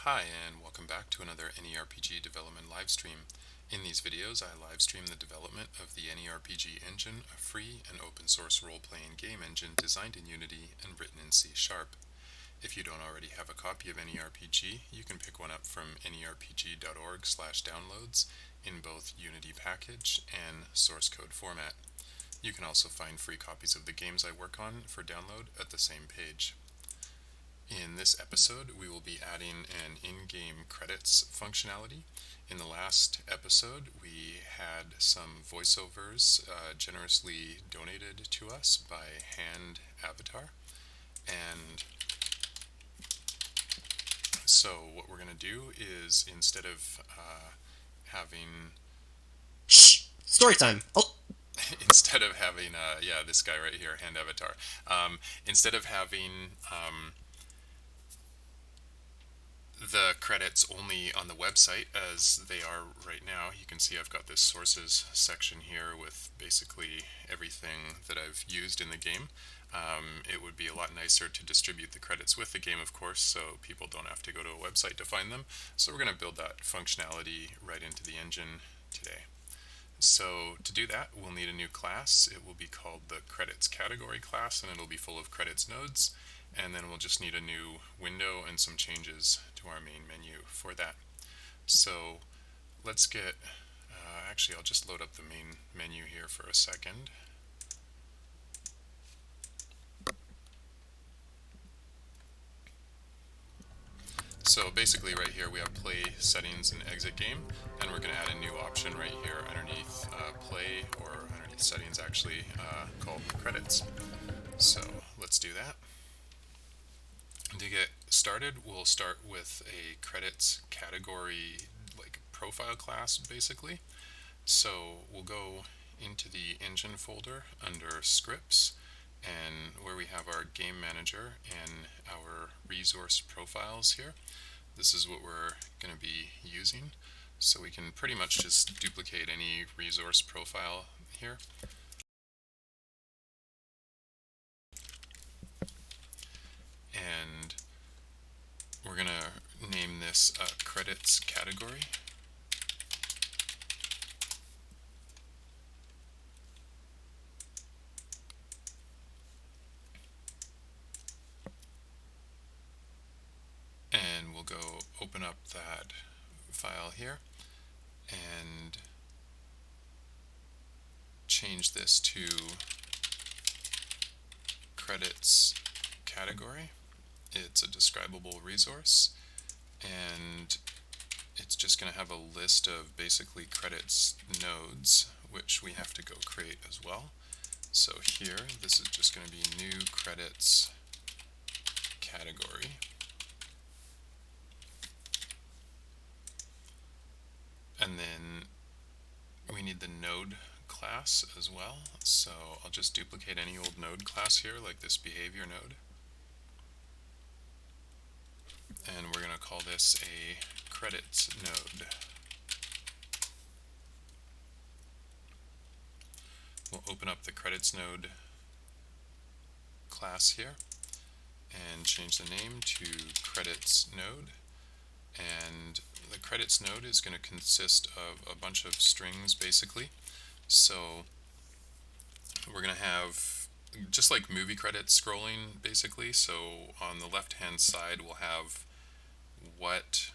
Hi, and welcome back to another AnyRPG Development Livestream. In these videos, I livestream the development of the AnyRPG Engine, a free and open source role-playing game engine designed in Unity and written in C#. If you don't already have a copy of AnyRPG, you can pick one up from anyrpg.org/downloads in both Unity package and source code format. You can also find free copies of the games I work on for download at the same page. In this episode, we will be adding an in-game credits functionality. In the last episode, we had some voiceovers generously donated to us by Hand Avatar. And so what we're going to do is, instead of having... Shh! Story time! Oh! Instead of having, this guy right here, Hand Avatar. Instead of having... the credits only on the website as they are right now. You can see I've got this sources section here with basically everything that I've used in the game. It would be a lot nicer to distribute the credits with the game, of course, so people don't have to go to a website to find them. So we're going to build that functionality right into the engine today. So to do that, we'll need a new class. It will be called the CreditsCategory class, and it'll be full of credits nodes. And then we'll just need a new window and some changes to our main menu for that. So let's get, actually I'll just load up the main menu here for a second. So basically right here we have play, settings, and exit game, and we're going to add a new option right here underneath play, or underneath settings actually, called credits. So let's do that. To get started, we'll start with a credits category, like profile class basically. So we'll go into the engine folder under scripts, and where we have our game manager and our resource profiles here. This is what we're going to be using. So we can pretty much just duplicate any resource profile here. And we're going to name this credits category. And we'll go open up that file here and change this to credits category. It's a describable resource, and it's just going to have a list of basically credits nodes, which we have to go create as well. So here, this is just going to be new credits category. And then we need the node class as well. So I'll just duplicate any old node class here, like this behavior node. And we're going to call this a credits node. We'll open up the credits node class here and change the name to credits node. And the credits node is going to consist of a bunch of strings basically. So we're going to have just like movie credits scrolling basically. So on the left hand side we'll have what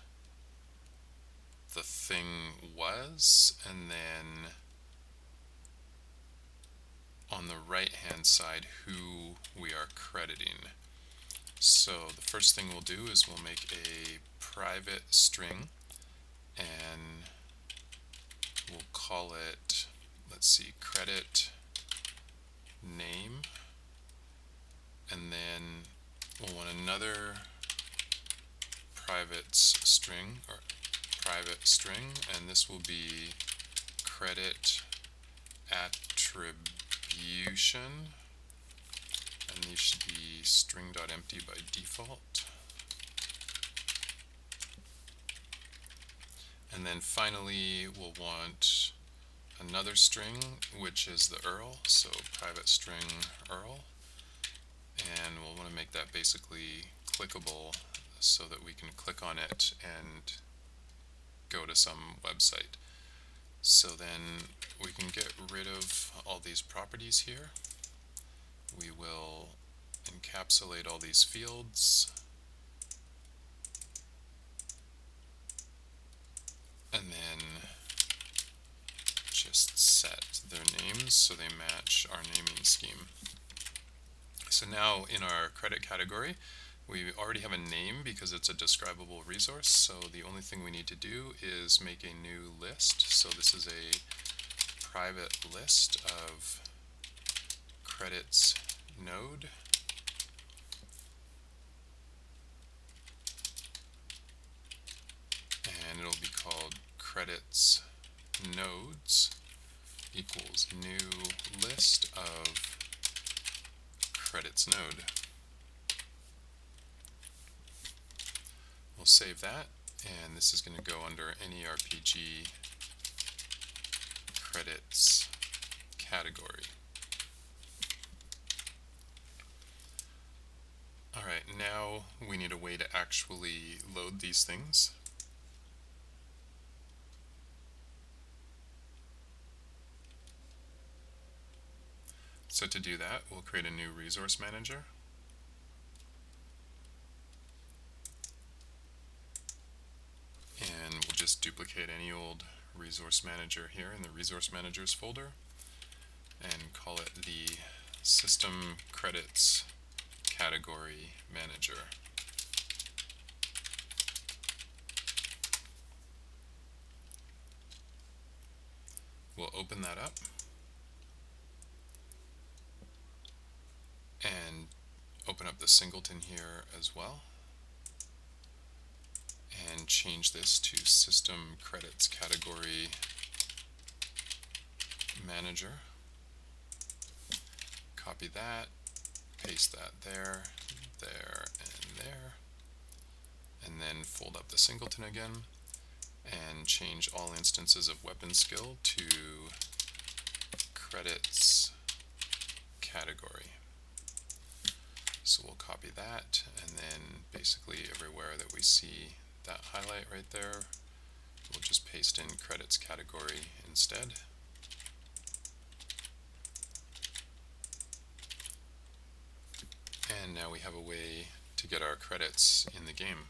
the thing was, and then on the right hand side who we are crediting. So the first thing we'll do is we'll make a private string, and we'll call it, let's see, credit name, and then we'll want another private string, and this will be credit attribution, and these should be string.empty by default. And then finally we'll want another string, which is the URL, so private string URL, and we'll want to make that basically clickable so that we can click on it and go to some website. So then we can get rid of all these properties here. We will encapsulate all these fields, and then just set their names so they match our naming scheme. So now in our credit category, we already have a name because it's a describable resource, so the only thing we need to do is make a new list. So this is a private list of credits node, and it'll be called credits nodes equals new list of credits node. We'll save that, and this is going to go under AnyRPG credits category. Alright, now we need a way to actually load these things. So to do that, we'll create a new resource manager. And we'll just duplicate any old resource manager here in the resource managers folder and call it the system credits category manager. We'll open that up and open up the singleton here as well, and change this to system credits category manager. Copy that, paste that there, there, and there, and then fold up the singleton again and change all instances of weapon skill to credits category. So we'll copy that, and then basically everywhere that we see that highlight right there, we'll just paste in credits category instead. And now we have a way to get our credits in the game.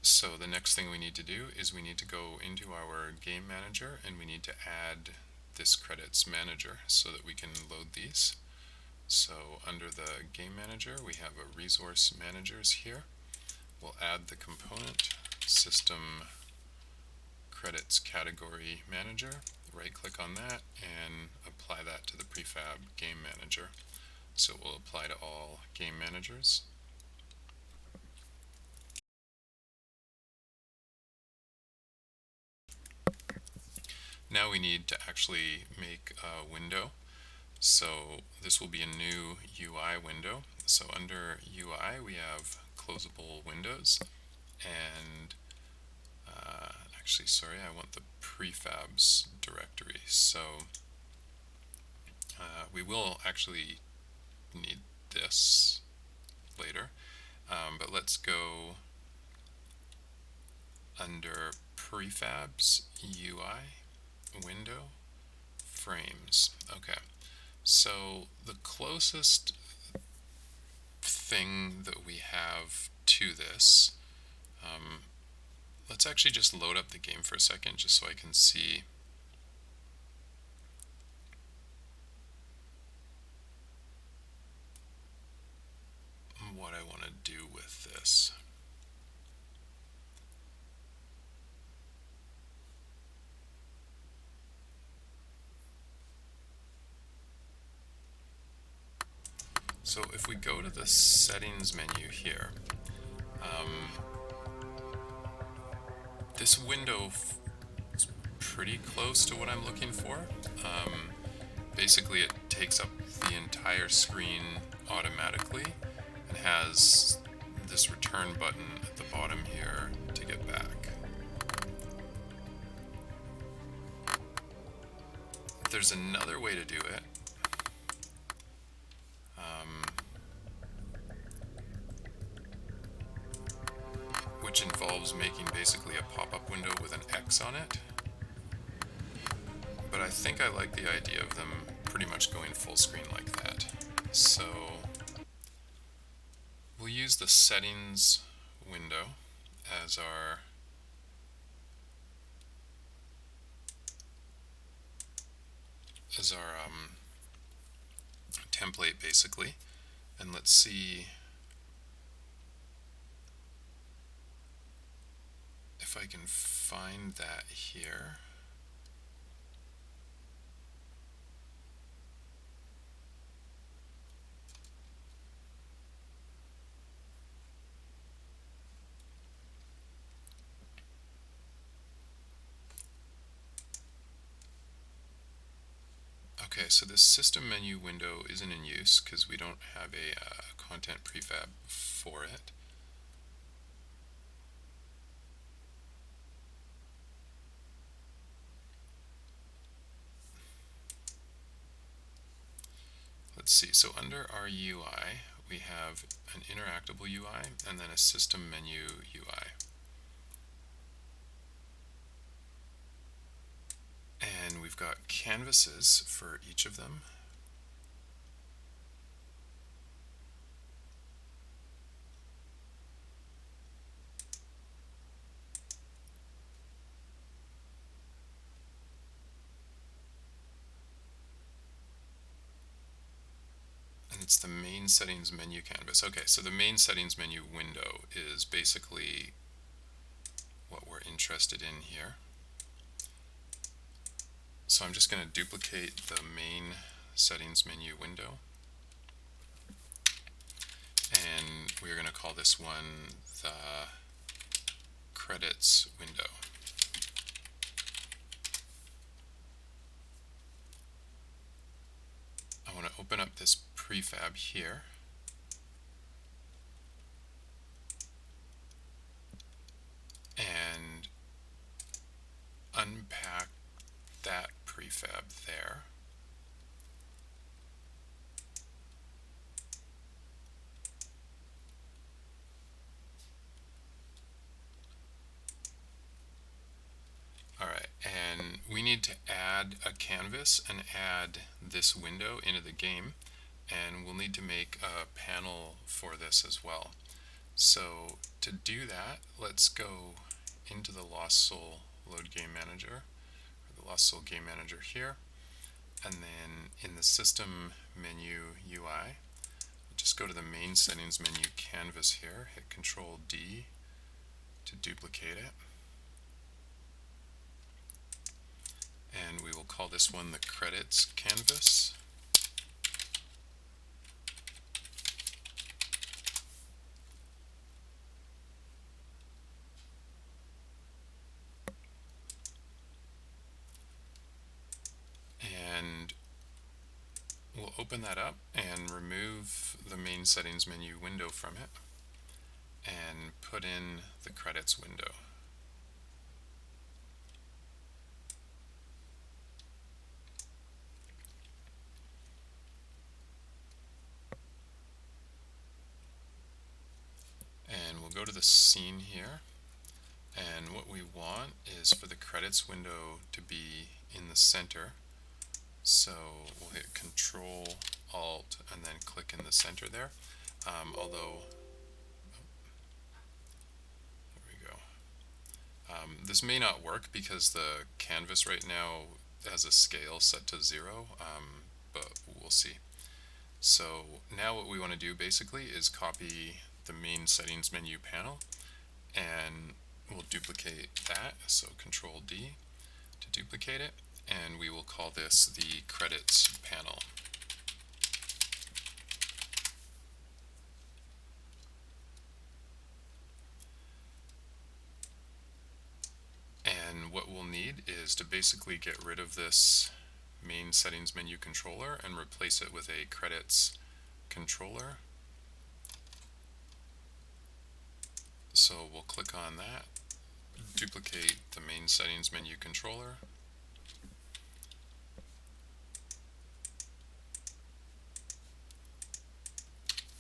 So the next thing we need to do is we need to go into our game manager and we need to add this credits manager so that we can load these. So under the game manager, we have a resource managers here. We'll add the component system credits category manager, right click on that and apply that to the prefab game manager. So it will apply to all game managers. Now we need to actually make a window. So this will be a new UI window. So under UI we have closable windows, and actually sorry, I want the prefabs directory. So we will actually need this later, but let's go under prefabs UI window frames. Okay, so the closest thing that we have to this, let's actually just load up the game for a second just so I can see what I want to do with this. So if we go to the settings menu here, this window is pretty close to what I'm looking for. Basically it takes up the entire screen automatically and has this return button at the bottom here to get back. There's another way to do it. involves making basically a pop-up window with an X on it. But I think I like the idea of them pretty much going full screen like that. So we'll use the settings window as our template basically, and let's see if I can find that here. Okay, so this system menu window isn't in use because we don't have a content prefab for it. Let's see, so under our UI, we have an interactable UI and then a system menu UI. And we've got canvases for each of them. And it's the main settings menu canvas. Okay, so the main settings menu window is basically what we're interested in here. So I'm just going to duplicate the main settings menu window, and we're going to call this one the credits window. I want to open up this prefab here, and unpack that prefab there. Alright, and we need to add a canvas and add this window into the game, and we'll need to make a panel for this as well. So to do that, let's go into the Lost Soul Load Game Manager, or the Lost Soul Game Manager here, and then in the System menu UI, just go to the main settings menu canvas here, hit Control D to duplicate it, and we will call this one the credits canvas. And we'll open that up and remove the main settings menu window from it and put in the credits window. And we'll go to the scene here, and what we want is for the credits window to be in the center. So we'll hit Control Alt and then click in the center there. Although, there we go. This may not work because the canvas right now has a scale set to 0, but we'll see. So now what we want to do basically is copy the main settings menu panel, and we'll duplicate that, so Control D to duplicate it, and we will call this the credits panel. And what we'll need is to basically get rid of this main settings menu controller and replace it with a credits controller. So we'll click on that, duplicate the main settings menu controller,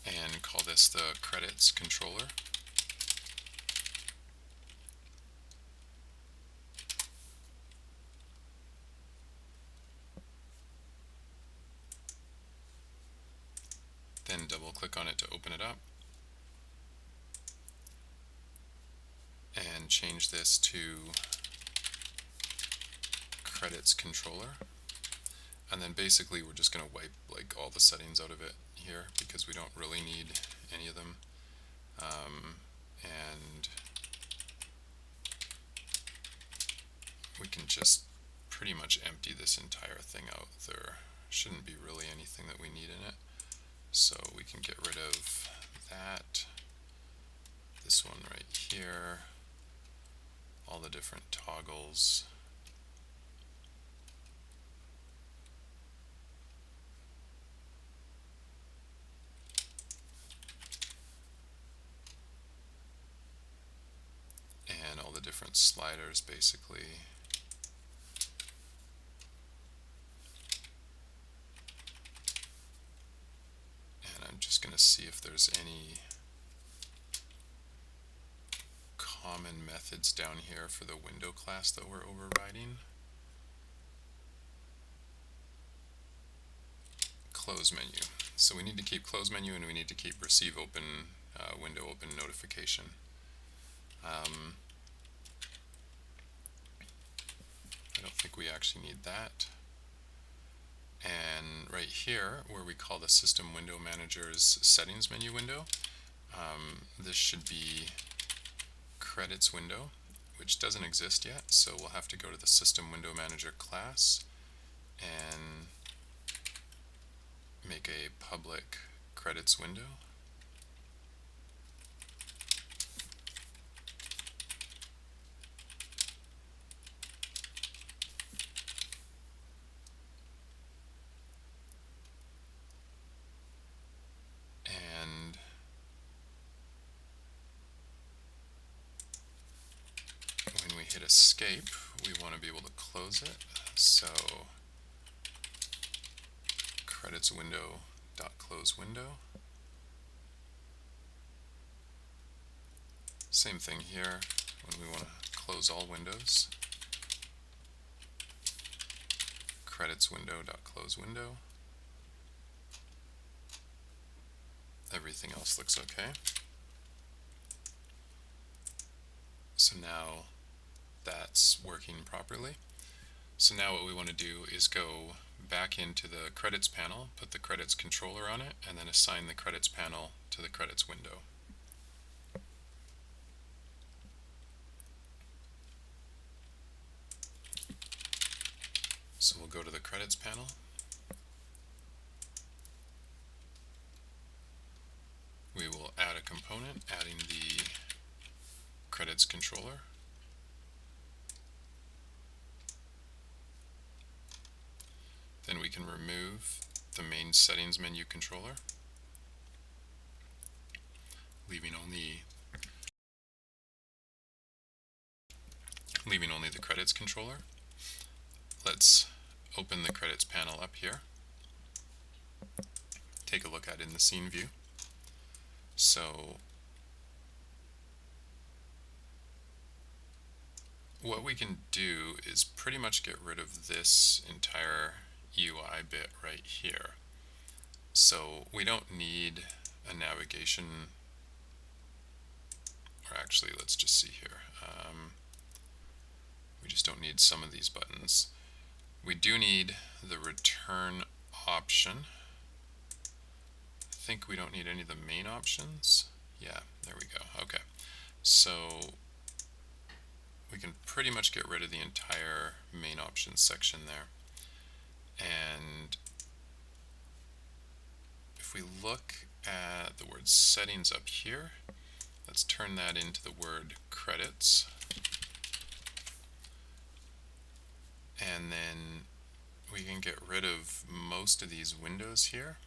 and call this the credits controller. Then double click on it to open it up. And change this to credits controller. And then basically we're just going to wipe like all the settings out of it here because we don't really need any of them. And we can just pretty much empty this entire thing out. There shouldn't be really anything that we need in it. So we can get rid of that, this one right here, all the different toggles. And all the different sliders basically. And I'm just going to see if there's any common methods down here for the window class that we're overriding. Close menu. So we need to keep close menu and we need to keep receive open, window open notification. I don't think we actually need that. And right here, where we call the System Window Manager's Settings menu window, this should be Credits window, which doesn't exist yet, so we'll have to go to the System Window Manager class and make a public credits window. And when we hit escape, we want to be able to close it. So credits window dot close window. Same thing here when we want to close all windows. Credits window dot close window. Everything else looks okay. So now that's working properly. So now what we want to do is go back into the credits panel, put the credits controller on it, and then assign the credits panel to the credits window. So we'll go to the credits panel. We will add a component, adding the credits controller. Then we can remove the main settings menu controller, leaving only the credits controller. Let's open the credits panel up here. Take a look at it in the scene view. So what we can do is pretty much get rid of this entire UI bit right here. So we don't need a navigation, or actually let's just see here. We just don't need some of these buttons. We do need the return option. I think we don't need any of the main options. Yeah, there we go. Okay, so we can pretty much get rid of the entire main options section there. And if we look at the word settings up here, let's turn that into the word credits. And then we can get rid of most of these windows here.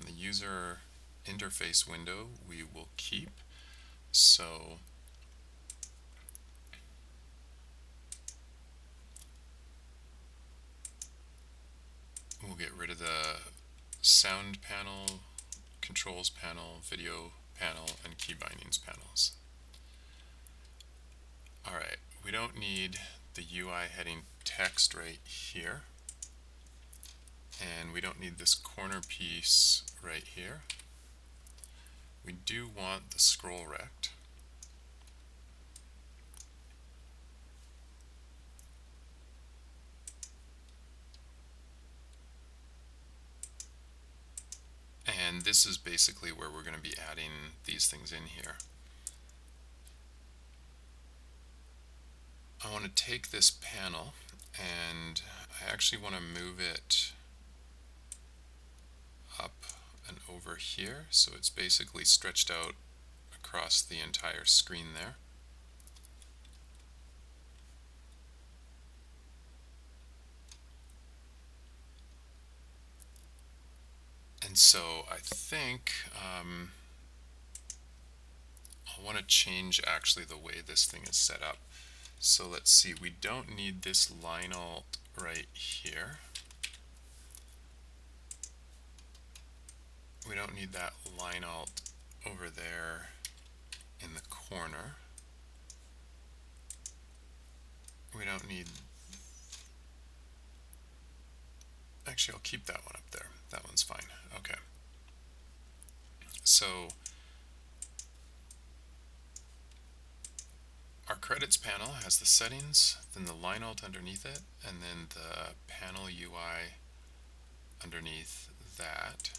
The user interface window we will keep. So we'll get rid of the sound panel, controls panel, video panel, and key bindings panels. Alright, we don't need the UI heading text right here. And we don't need this corner piece right here. We do want the scroll rect. And this is basically where we're going to be adding these things in here. I want to take this panel and I actually want to move it up and over here, so it's basically stretched out across the entire screen there. And so I think I want to change actually the way this thing is set up. So let's see, we don't need this line alt right here. We don't need that line alt over there in the corner. We don't need, actually I'll keep that one up there. That one's fine. Okay. So our credits panel has the settings, then the line alt underneath it, and then the panel UI underneath that.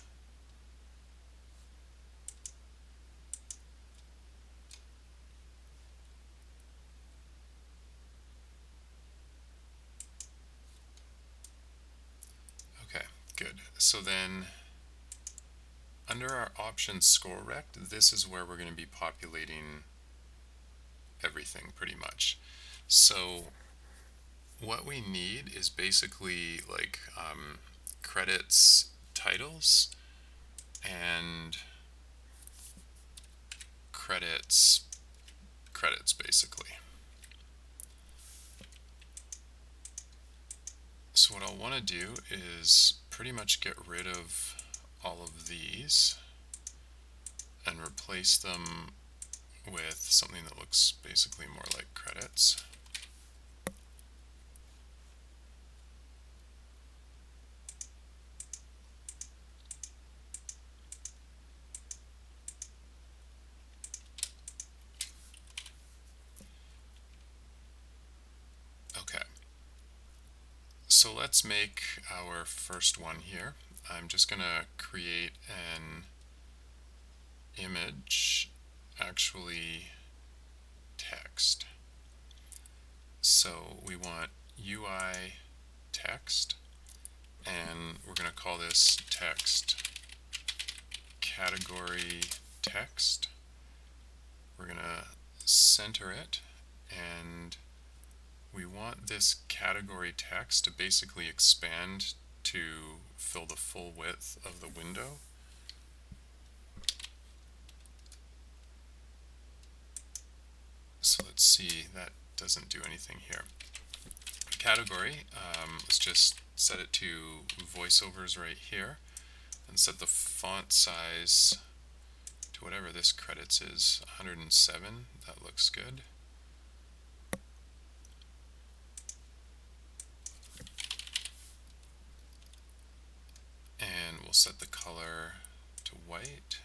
Okay, good. So then under our options score rect, this is where we're going to be populating everything pretty much. So what we need is basically like credits titles and credits basically. So what I'll want to do is pretty much get rid of all of these and replace them with something that looks basically more like credits. Okay, so let's make our first one here. I'm just going to create an image, actually text. So we want UI text, and we're going to call this text category text. We're going to center it, and we want this category text to basically expand to fill the full width of the window. So let's see, that doesn't do anything here. Category, let's just set it to voiceovers right here and set the font size to whatever this credits is, 107. That looks good. And we'll set the color to white.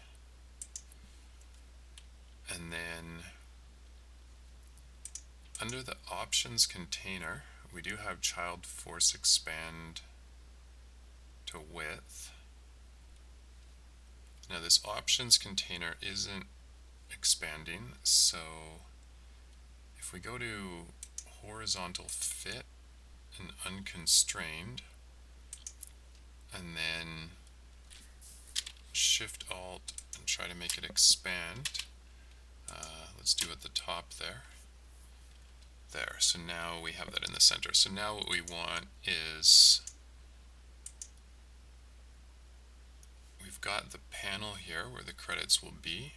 And then under the options container, we do have child force expand to width. Now this options container isn't expanding, so if we go to horizontal fit and unconstrained, and then Shift Alt and try to make it expand, let's do at the top there. There, so now we have that in the center. So now what we want is, we've got the panel here where the credits will be.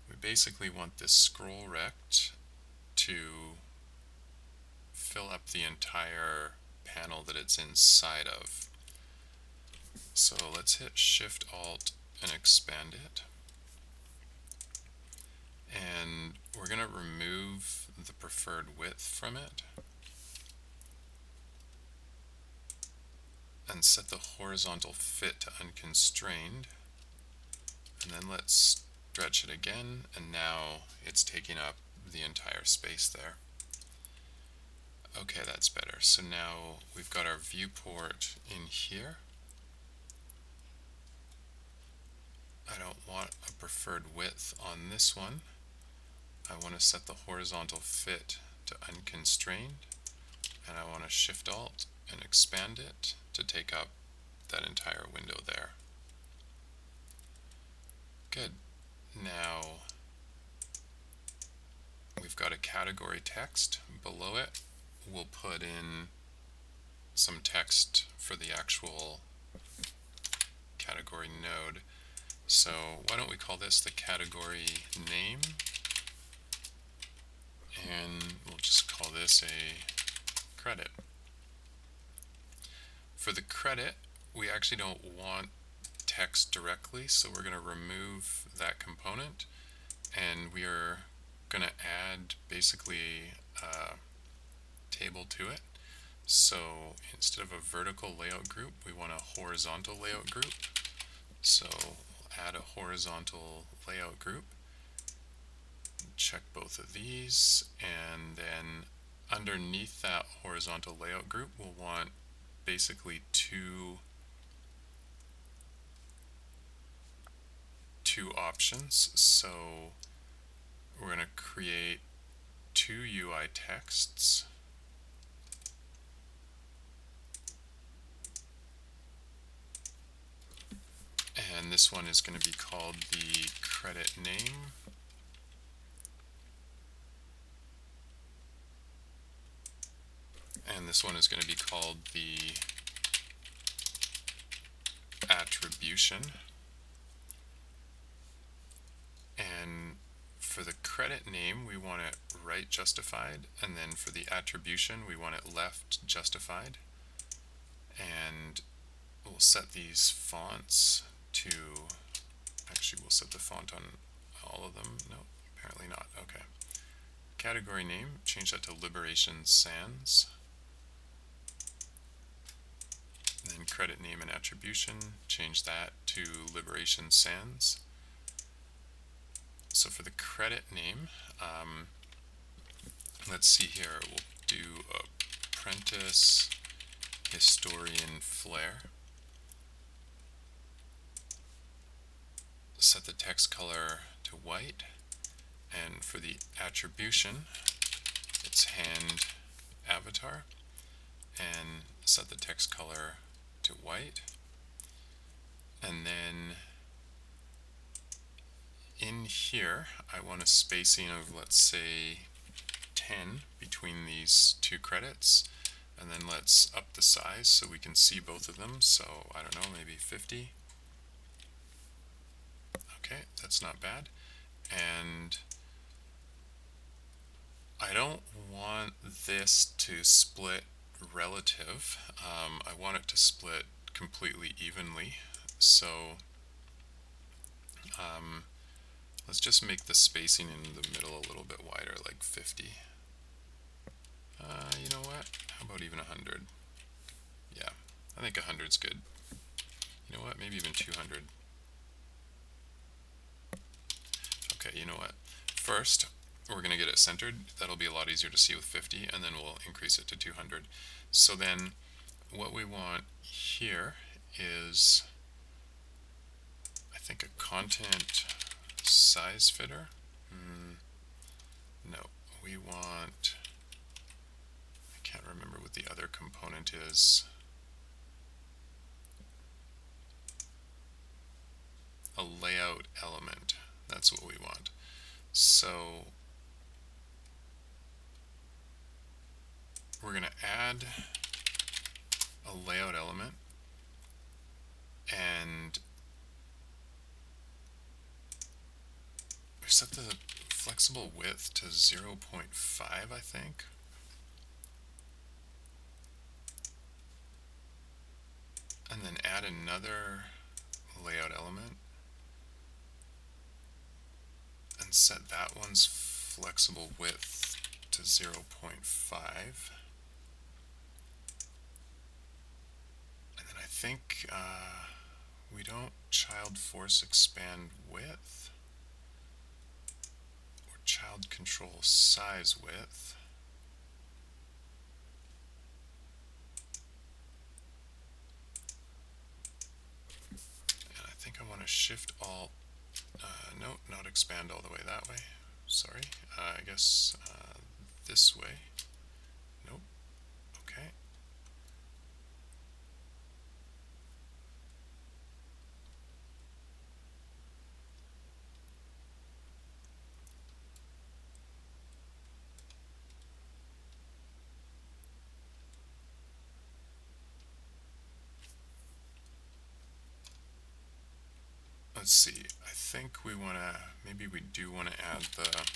We basically want this scroll rect to fill up the entire panel that it's inside of. So let's hit Shift Alt and expand it. And we're going to remove the preferred width from it and set the horizontal fit to unconstrained. And then let's stretch it again, and now it's taking up the entire space there. Okay, that's better. So now we've got our viewport in here. I don't want a preferred width on this one. I want to set the horizontal fit to unconstrained, and I want to Shift Alt and expand it to take up that entire window there. Good. Now we've got a category text. Below it, we'll put in some text for the actual category node. So why don't we call this the category name, and we'll just call this a credit. For the credit, we actually don't want text directly, so we're going to remove that component, and we are going to add basically a table to it. So instead of a vertical layout group, we want a horizontal layout group. So we'll add a horizontal layout group, check both of these, and then underneath that horizontal layout group, we'll want basically two options. So we're going to create two UI texts. And this one is going to be called the credit name. And this one is going to be called the attribution. And for the credit name, we want it right justified, and then for the attribution, we want it left justified. And we'll set these fonts to, actually we'll set the font on all of them. No, apparently not. Okay. Category name, change that to Liberation Sans. Then credit name and attribution, change that to Liberation Sans. So for the credit name, let's see here, we'll do Apprentice Historian Flair. Set the text color to white, and for the attribution, it's hand avatar, and set the text color to white. And then in here, I want a spacing of, let's say, 10 between these two credits, and then let's up the size so we can see both of them. So I don't know, maybe 50. Okay, that's not bad. And I don't want this to split relative. I want it to split completely evenly. So let's just make the spacing in the middle a little bit wider, like 50. You know what? How about even 100? Yeah, I think 100's good. You know what? Maybe even 200. Okay, you know what? First, we're going to get it centered. That'll be a lot easier to see with 50, and then we'll increase it to 200. So then what we want here is, I think, a content size fitter. No, we want, I can't remember what the other component is. A layout element. That's what we want. So we're going to add a layout element, and we set the flexible width to 0.5, I think. And then add another layout element and set that one's flexible width to 0.5. And then I think we don't child force expand width or child control size width. And I think I want to shift alt, no, not expand all the way that way. Sorry, I guess this way. Nope, okay. Let's see, I think we want to, maybe we do want to add the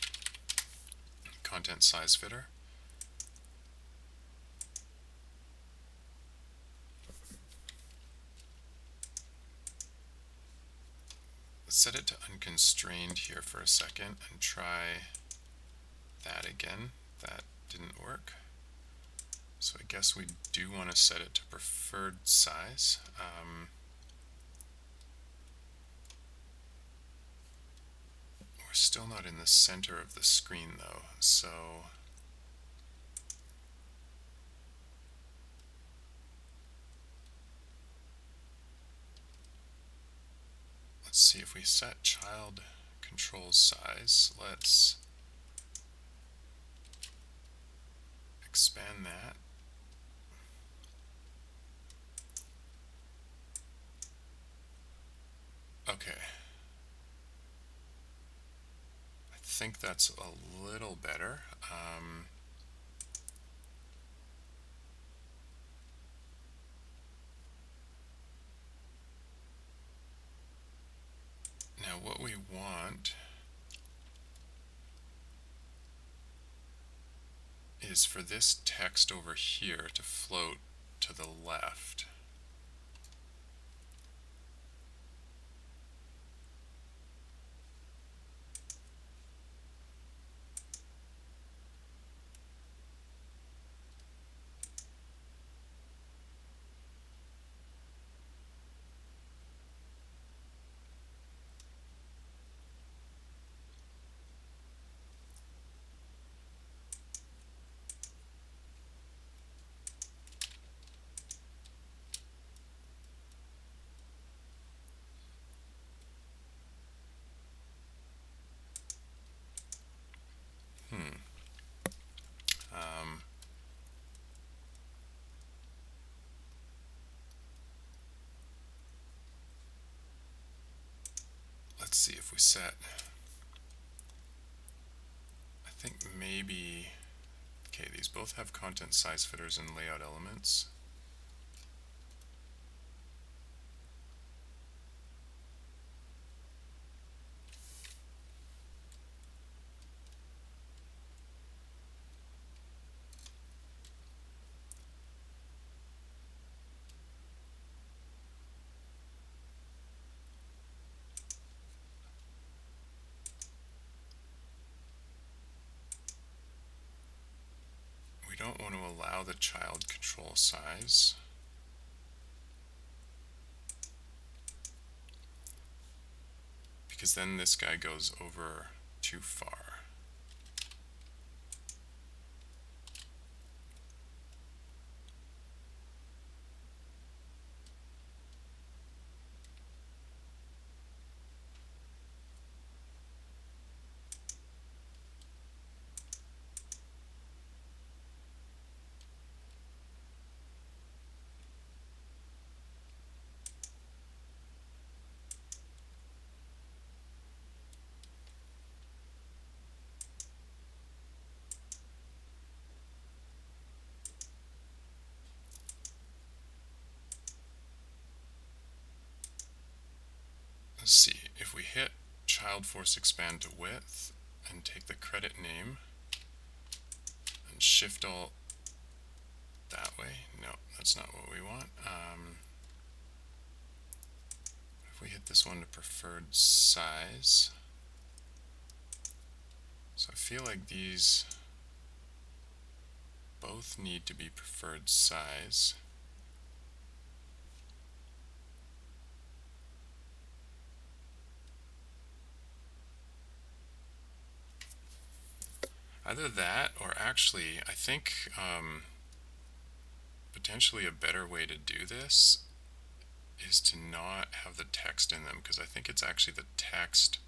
content size fitter. Let's set it to unconstrained here for a second and try that again. That didn't work. So I guess we do want to set it to preferred size. We're still not in the center of the screen though, so let's see if we set child control size. Let's expand that. Okay. I think that's a little better. Now what we want is for this text over here to float to the left. Let's see if we set, I think maybe, okay, these both have content size fitters and layout elements. We don't want to allow the child control size. Because then this guy goes over too far. Let's see, if we hit child force expand to width and take the credit name and shift alt that way, no, that's not what we want. If we hit this one to preferred size, so I feel like these both need to be preferred size. Either that, or actually, I think potentially a better way to do this is to not have the text in them, because I think it's actually the text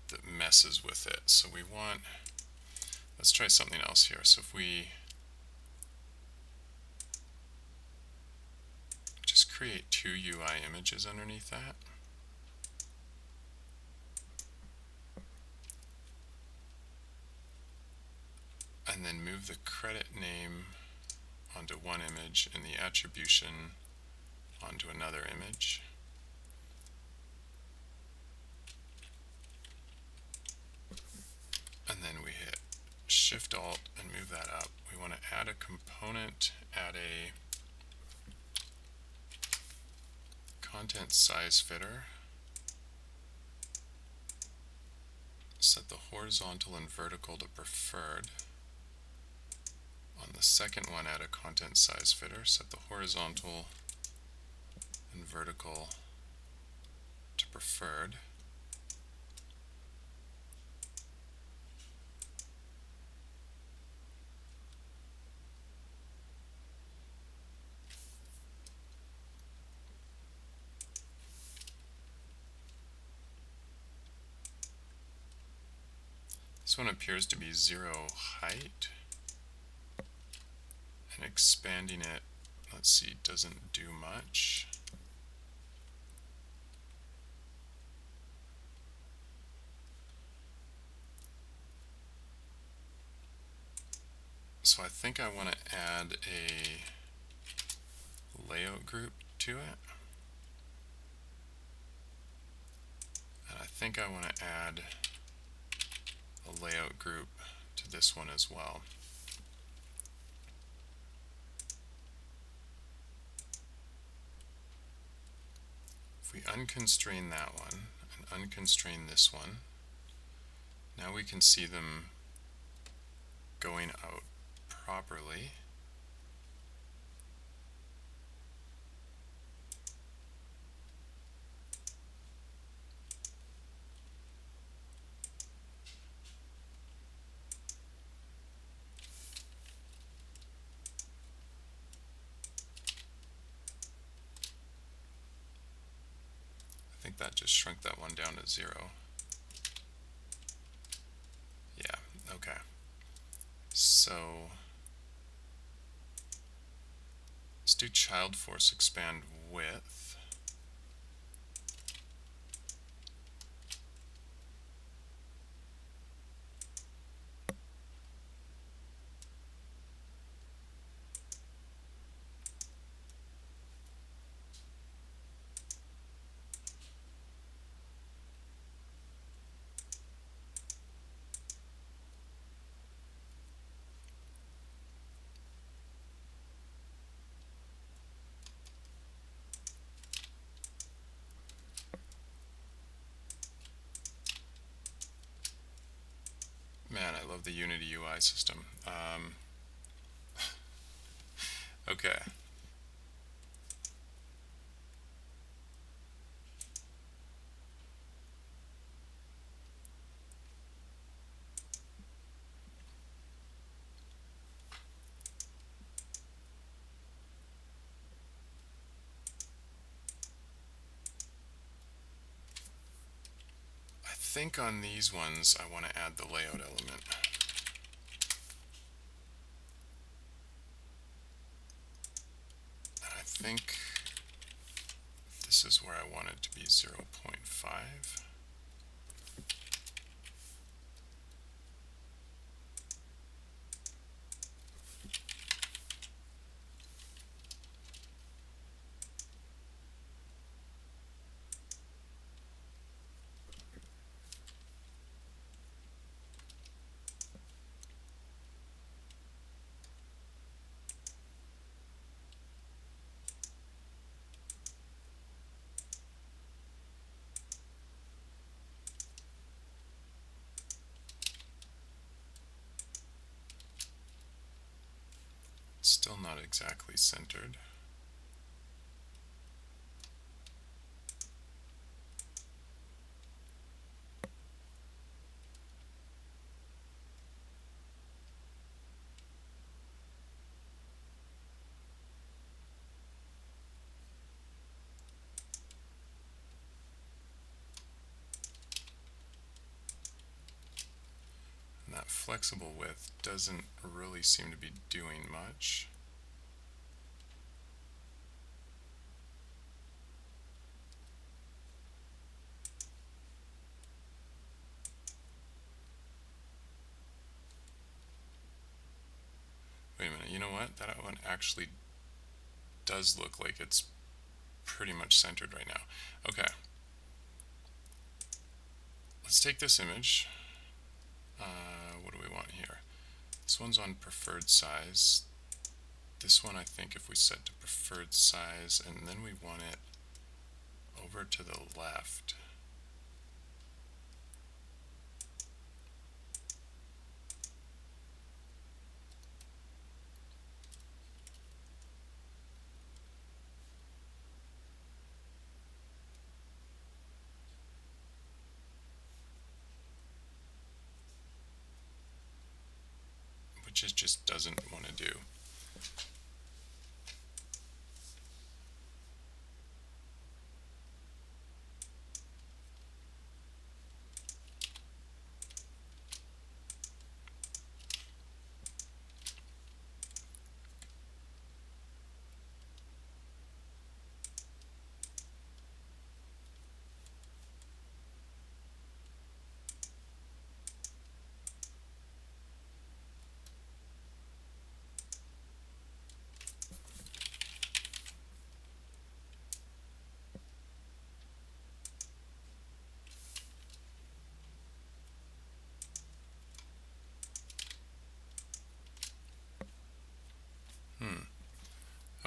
that messes with it. So we want, let's try something else here. So if we just create two UI images underneath that, and then move the credit name onto one image and the attribution onto another image. And then we hit Shift Alt and move that up. We want to add a component, add a content size fitter, set the horizontal and vertical to preferred. On the second one, add a content size fitter, set the horizontal and vertical to preferred. This one appears to be 0 height, and expanding it, let's see, doesn't do much. So I think I want to add a layout group to it. And I think I want to add a layout group to this one as well. If we unconstrain that one and unconstrain this one, now we can see them going out properly. I think that just shrunk that one down to 0. Yeah, okay. So let's do child force expand width. Man, I love the Unity UI system. Okay. I think on these ones I want to add the layout element. And I think this is where I want it to be 0.5. Still not exactly centered. flexible width doesn't really seem to be doing much. Wait a minute, you know what? That one actually does look like it's pretty much centered right now. Okay. Let's take this image. What do we want here? This one's on preferred size. This one I think if we set to preferred size and then we want it over to the left. Which it just doesn't want to do.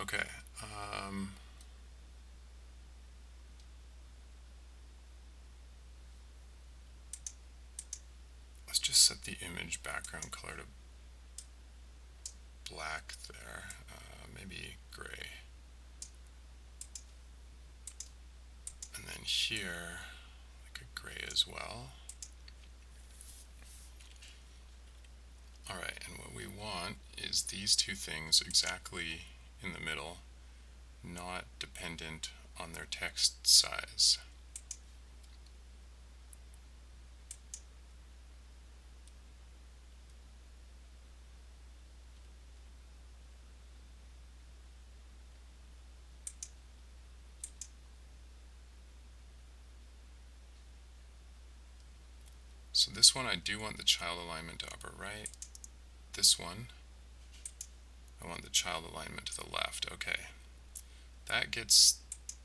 Okay. Let's just set the image background color to black there, maybe gray. And then here, like a gray as well. Alright, and what we want is these two things exactly in the middle, not dependent on their text size. So this one I do want the child alignment to upper right. This one, I want the child alignment to the left. Okay, that gets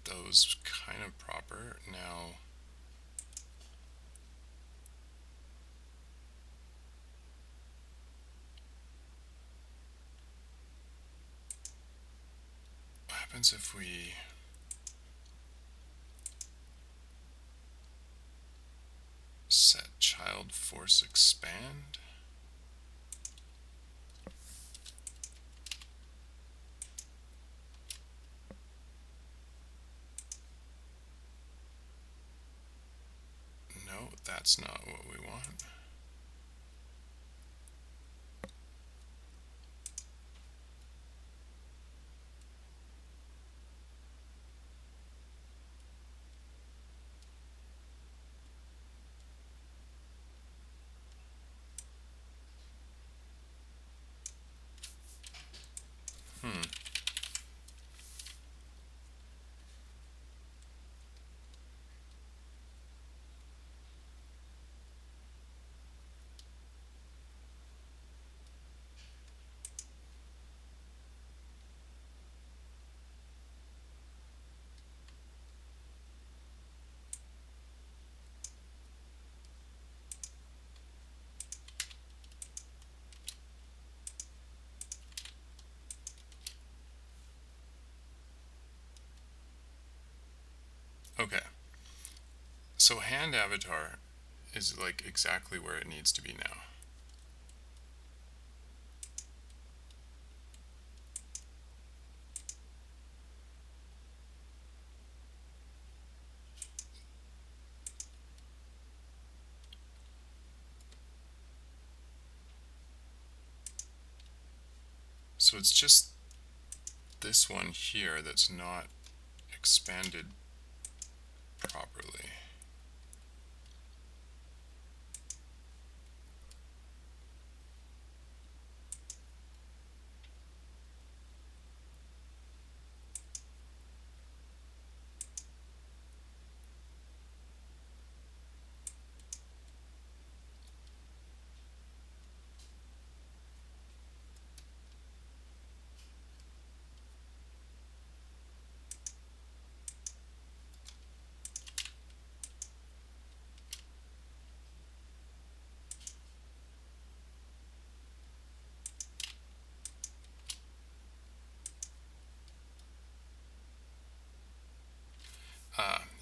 those kind of proper. Now, what happens if we set child force expand? No, that's not what we want. Okay, so hand avatar is like exactly where it needs to be now. So it's just this one here that's not expanded properly.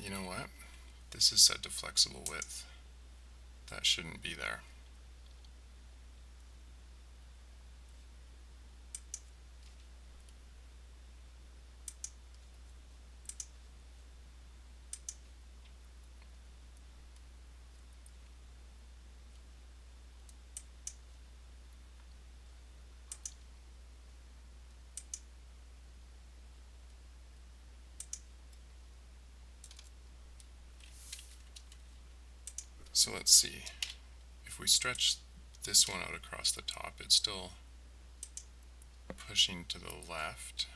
You know what? This is set to flexible width. That shouldn't be there. So let's see. If we stretch this one out across the top, it's still pushing to the left.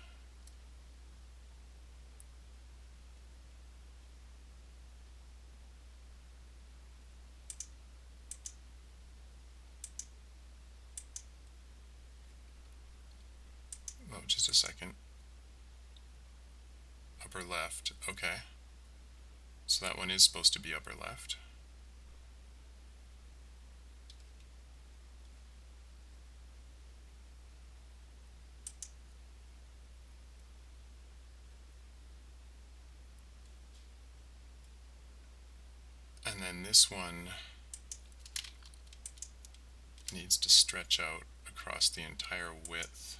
Oh, just a second. Upper left. Okay. So that one is supposed to be upper left. And then this one needs to stretch out across the entire width.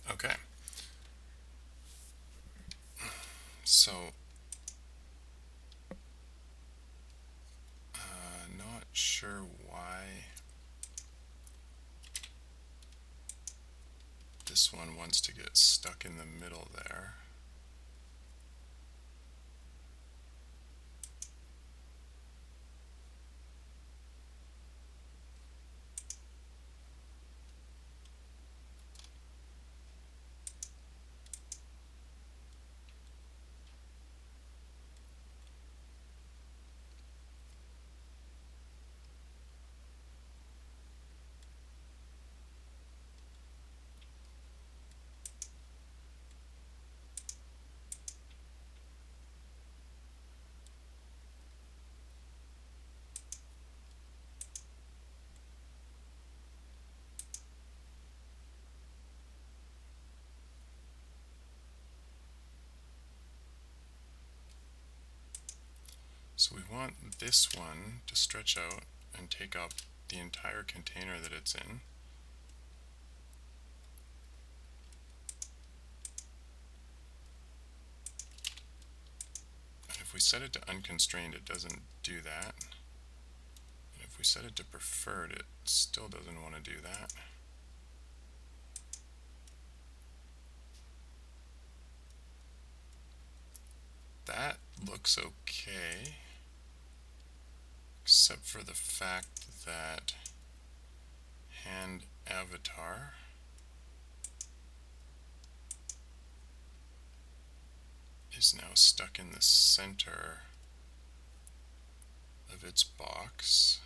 Okay. So, not sure why this one wants to get stuck in the middle there. So we want this one to stretch out and take up the entire container that it's in. And if we set it to unconstrained, it doesn't do that. And if we set it to preferred, it still doesn't want to do that. That looks okay, except for the fact that hand avatar is now stuck in the center of its box.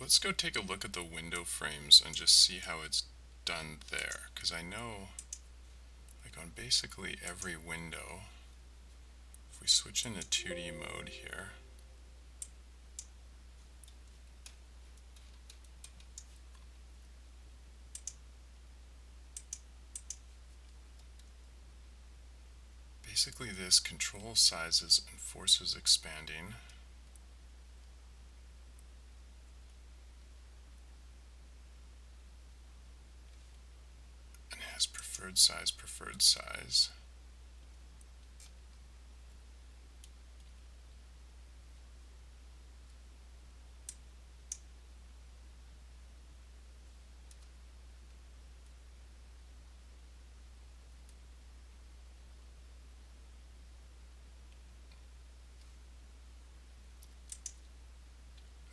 let's go take a look at the window frames and just see how it's done there. Because I know, like on basically every window, if we switch into 2D mode here, basically this control sizes and forces expanding. And has preferred size, preferred size.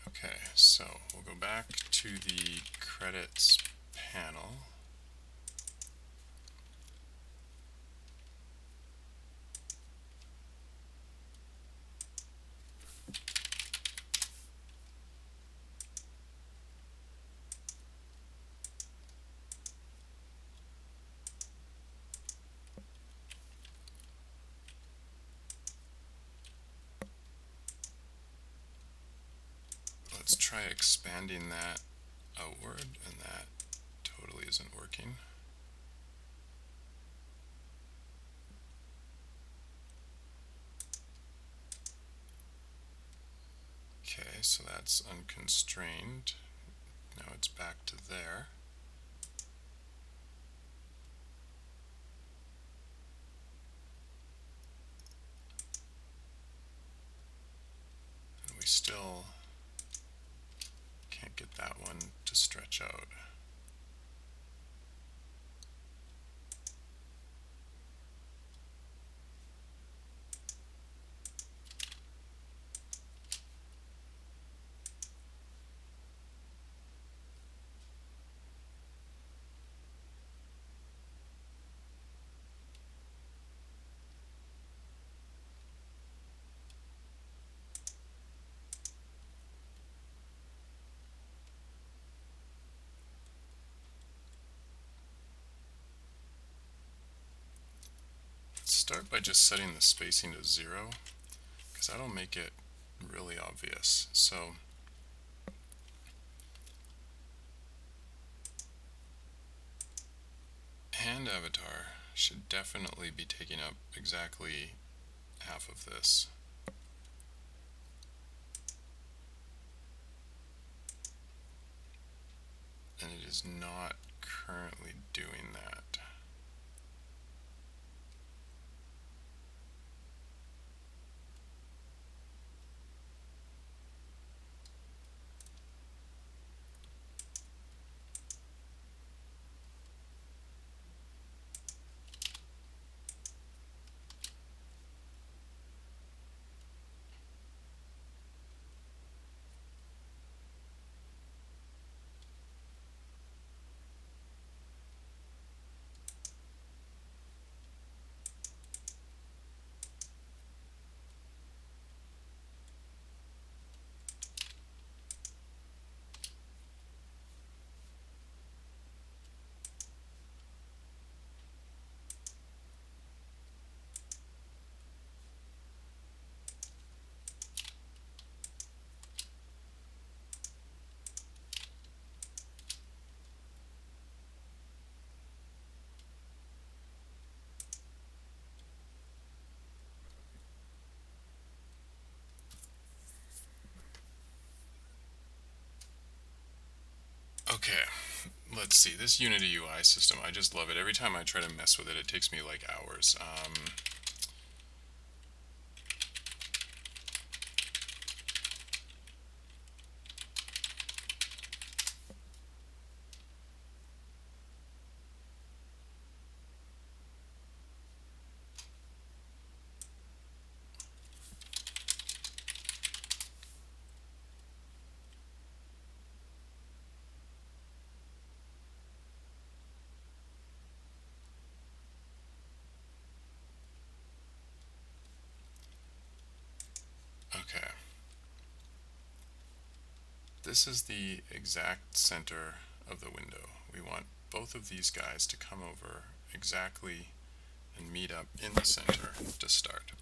Okay, so we'll go back to the credits panel. Let's try expanding that outward, and that totally isn't working. Okay, so that's unconstrained. Now it's back to there. And we still can't get that one to stretch out. Let's start by just setting the spacing to 0, because that'll make it really obvious. So hand avatar should definitely be taking up exactly half of this. And it is not currently doing that. Okay, let's see. This Unity UI system, I just love it. Every time I try to mess with it, it takes me like hours. this is the exact center of the window. We want both of these guys to come over exactly and meet up in the center to start.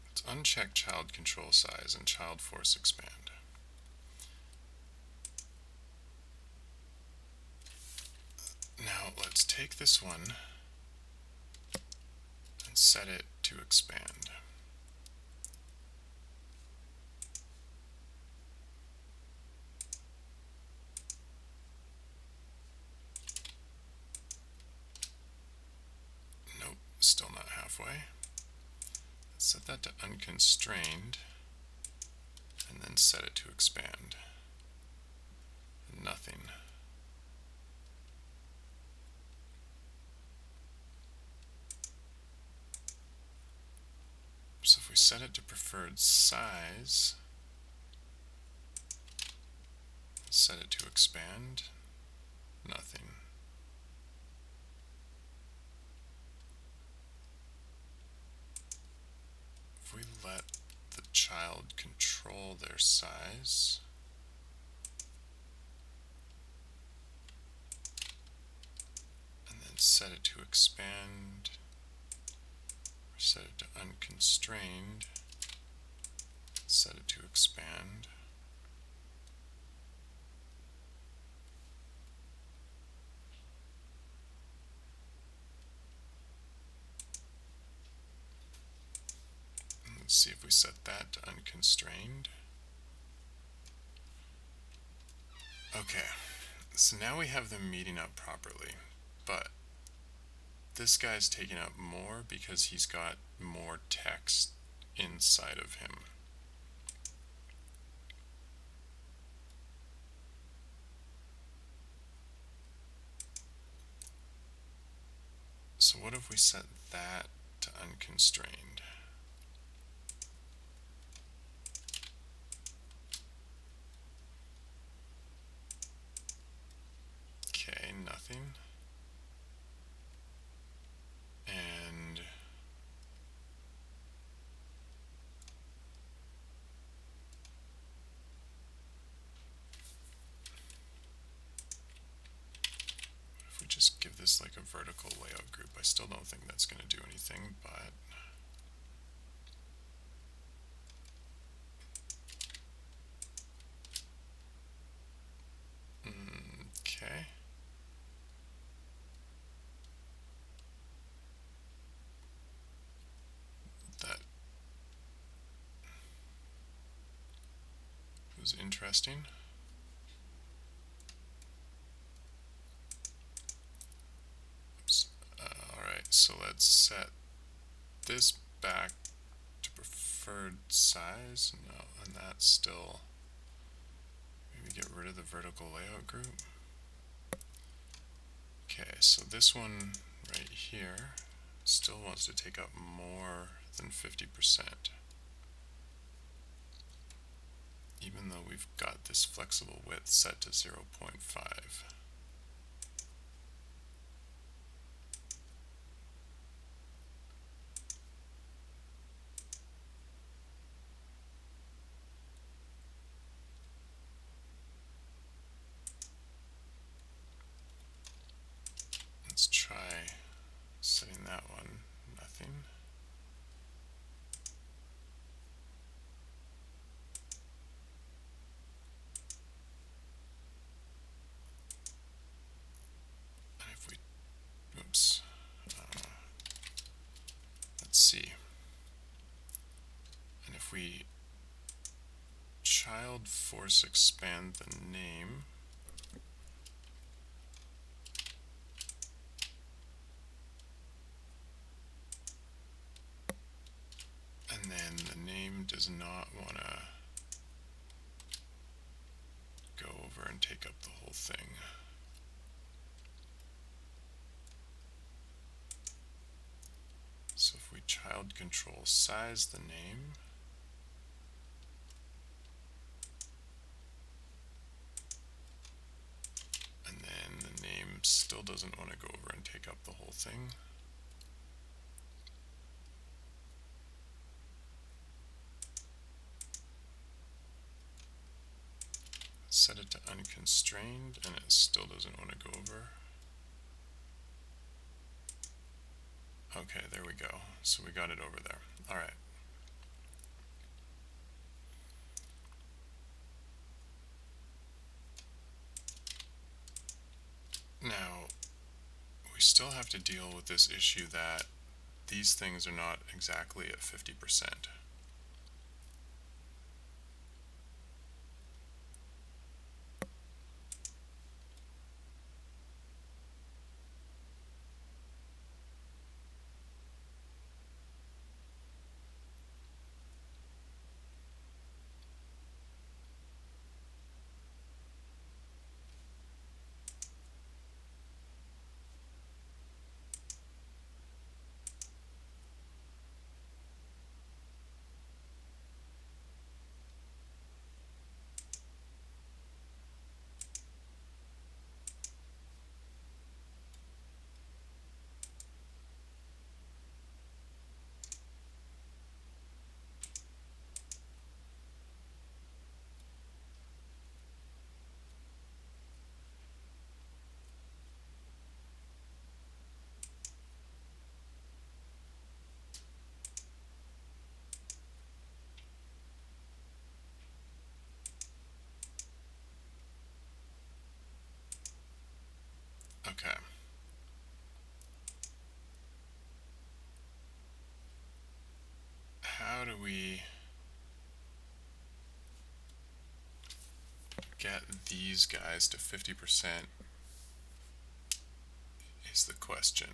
Let's uncheck child control size and child force expand. Now let's take this one and set it to expand. Nope, still not halfway. Let's set that to unconstrained and then set it to expand. Nothing. So if we set it to preferred size, set it to expand, nothing. If we let the child control their size, and then set it to expand, or set it to unconstrained, set it to expand, and let's see if we set that to unconstrained. Okay, so now we have them meeting up properly, but this guy's taking up more because he's got more text inside of him. So what if we set that to unconstrained? Okay, nothing. And if we just give this like a vertical layout group, I still don't think that's going to do anything, but okay. That was interesting. Oops. Alright, so let's set this back to preferred size. No, and that's still, maybe get rid of the vertical layout group. Okay, so this one right here still wants to take up more than 50%. Even though we've got this flexible width set to 0.5. Let's try setting that one, nothing. And if we, oops, let's see. And if we child force expand the name, and then the name does not want to go over and take up the whole thing. So if we child control size the name, thing. Set it to unconstrained, and it still doesn't want to go over. Okay, there we go. So we got it over there. All right. Now, we still have to deal with this issue that these things are not exactly at 50%. Okay. How do we get these guys to 50% is the question.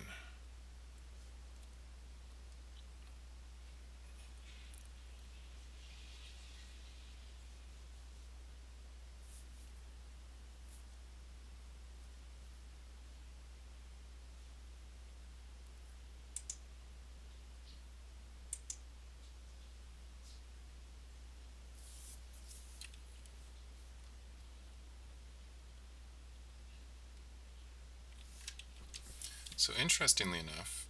So interestingly enough,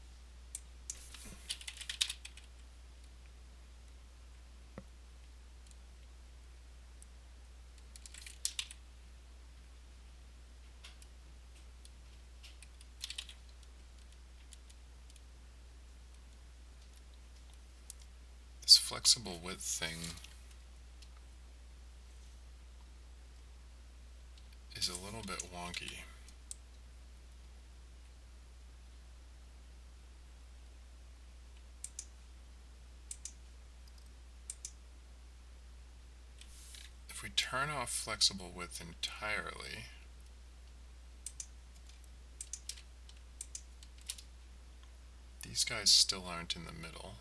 this flexible width thing is a little bit wonky. If we turn off flexible width entirely, these guys still aren't in the middle.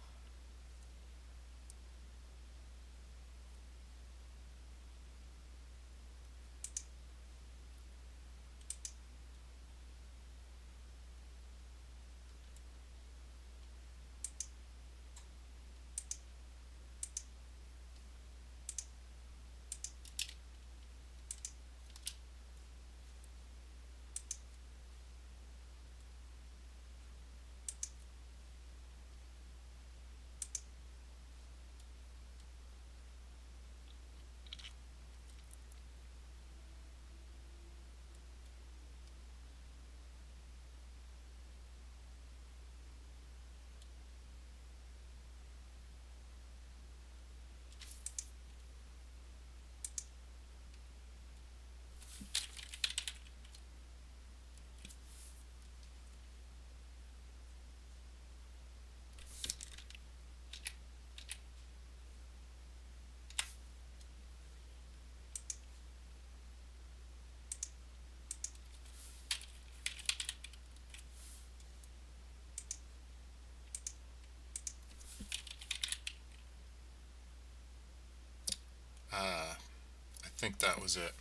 I think that was it.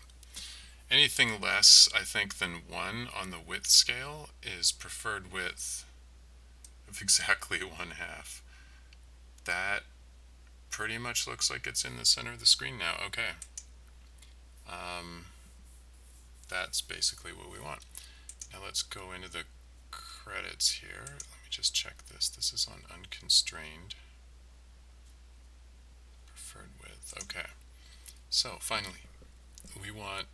Anything less, I think, than 1 on the width scale is preferred width of exactly 1/2. That pretty much looks like it's in the center of the screen now. Okay. That's basically what we want. Now let's go into the credits here. Let me just check this. This is on unconstrained. Preferred width. Okay. So finally, we want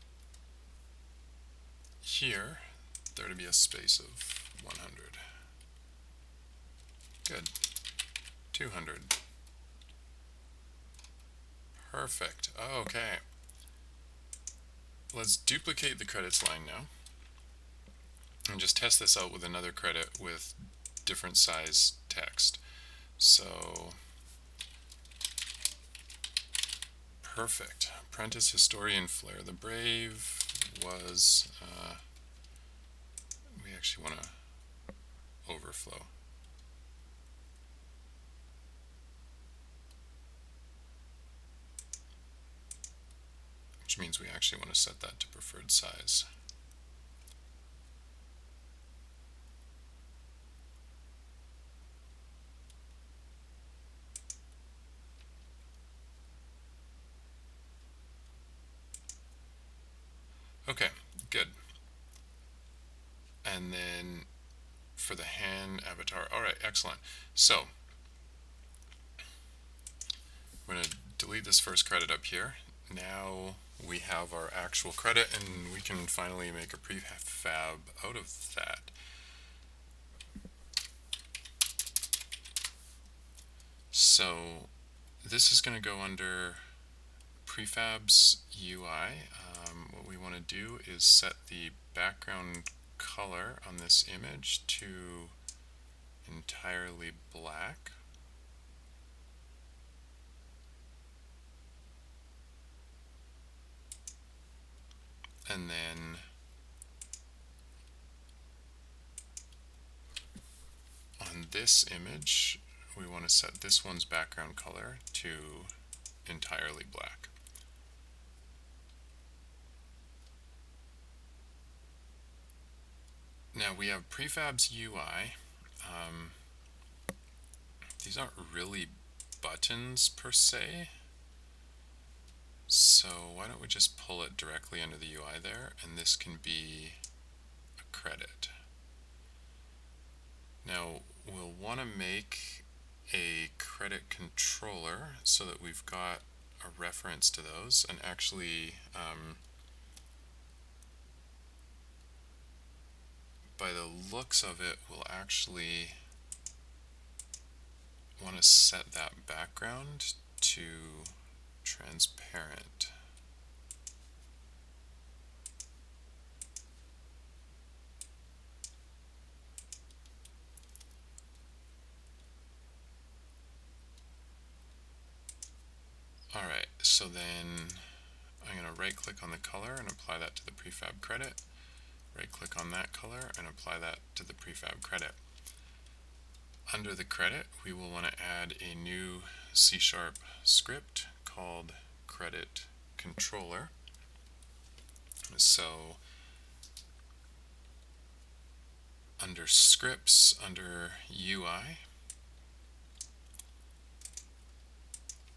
here there to be a space of 100. Good. 200. Perfect. Okay. Let's duplicate the credits line now and just test this out with another credit with different size text. So, perfect. Apprentice Historian Flair the Brave was, we actually want to overflow. Which means we actually want to set that to preferred size. Okay, good. And then for the hand avatar, all right, excellent. So I'm going to delete this first credit up here. Now we have our actual credit and we can finally make a prefab out of that. So this is going to go under prefabs UI. What we want to do is set the background color on this image to entirely black. And then on this image, we want to set this one's background color to entirely black. Now we have prefabs UI. These aren't really buttons per se. So why don't we just pull it directly under the UI there, and this can be a credit. Now we'll want to make a credit controller so that we've got a reference to those, and actually by the looks of it, we'll actually want to set that background to transparent. Alright, so then I'm going to right click on the color and apply that to the prefab credit. Right click on that color and apply that to the prefab credit. Under the credit, we will want to add a new C# script called credit controller. So under scripts, under UI,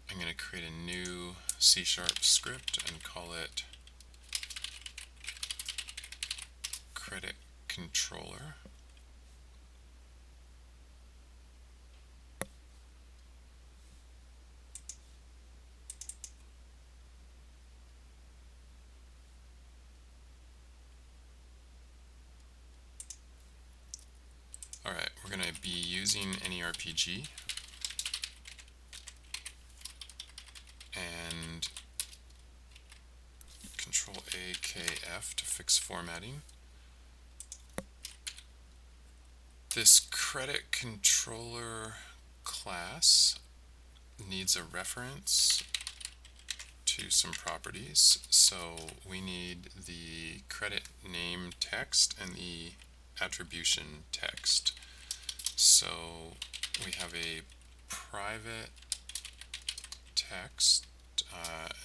I'm going to create a new C# script and call it credit controller. Alright, we're going to be using AnyRPG and Control A, K, F to fix formatting. This credit controller class needs a reference to some properties. So we need the credit name text and the attribution text. So we have a private text.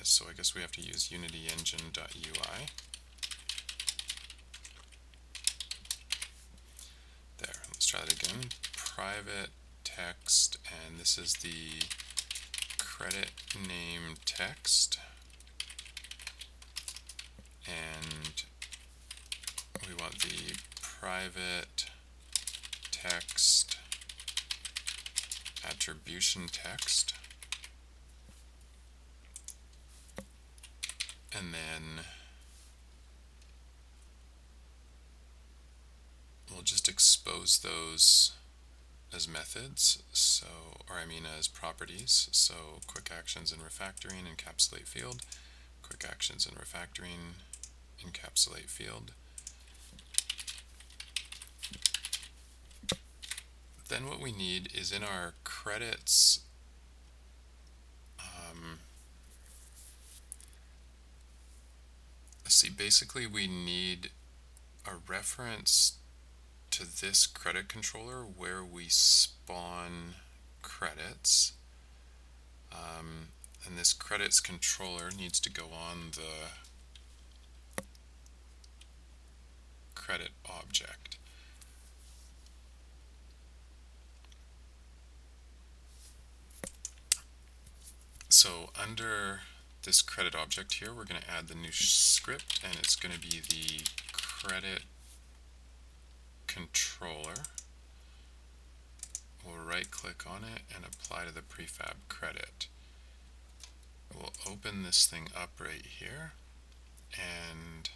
So I guess we have to use unityengine.ui. There, let's try that again. Private text, and this is the credit name text. And we want the private text, attribution text, and then we'll just expose those as methods, so, or I mean as properties. So quick actions and refactoring, encapsulate field, quick actions and refactoring, encapsulate field. Then what we need is in our credits, let's see, basically we need a reference to this credit controller where we spawn credits. And this credits controller needs to go on the credit object. So under this credit object here, we're going to add the new script, and it's going to be the credit controller. We'll right click on it and apply to the prefab credit. We'll open this thing up right here, and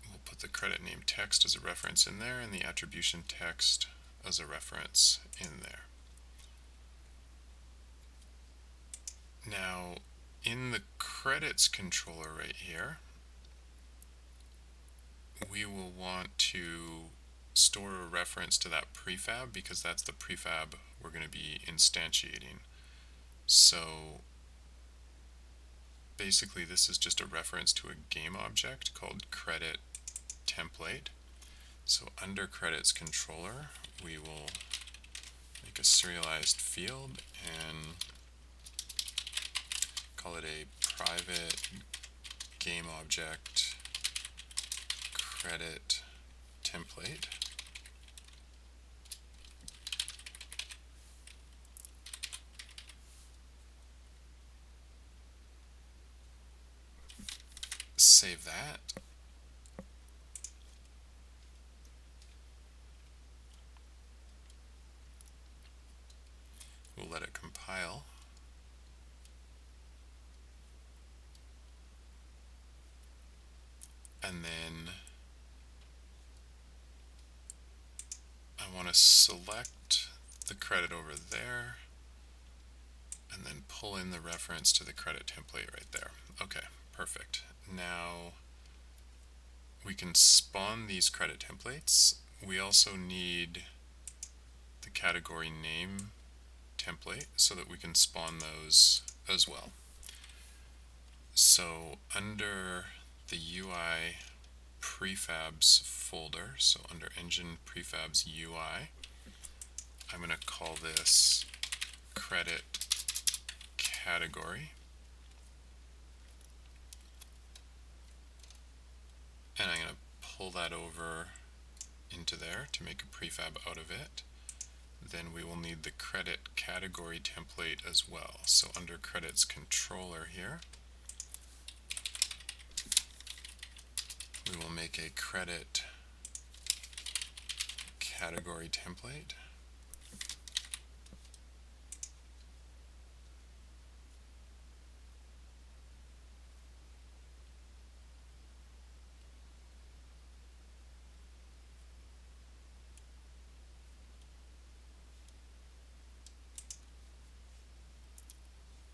we'll put the credit name text as a reference in there and the attribution text as a reference in there. Now, in the credits controller right here, we will want to store a reference to that prefab because that's the prefab we're going to be instantiating. So basically this is just a reference to a game object called credit template. So under credits controller, we will make a serialized field and call it a private game object credit template. Save that. We'll let it compile. And then I want to select the credit over there and then pull in the reference to the credit template right there. Okay, perfect. Now we can spawn these credit templates. We also need the category name template so that we can spawn those as well. So under the UI prefabs folder, so under engine prefabs UI, I'm going to call this credit category, and I'm going to pull that over into there to make a prefab out of it. Then we will need the credit category template as well. So under credits controller here, we will make a credit category template.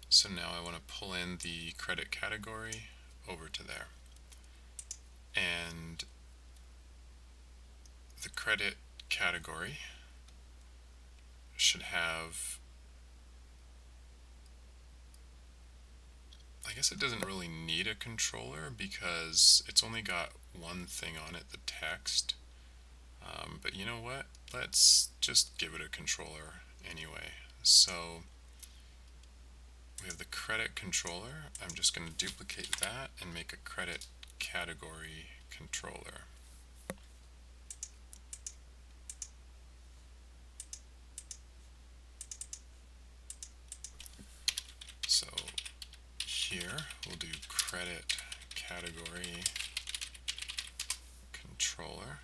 So now I want to pull in the credit category over to there. And the credit category should have, I guess it doesn't really need a controller because it's only got one thing on it, the text. But you know what? Let's just give it a controller anyway. So we have the credit controller. I'm just going to duplicate that and make a credit category controller. So here we'll do credit category controller.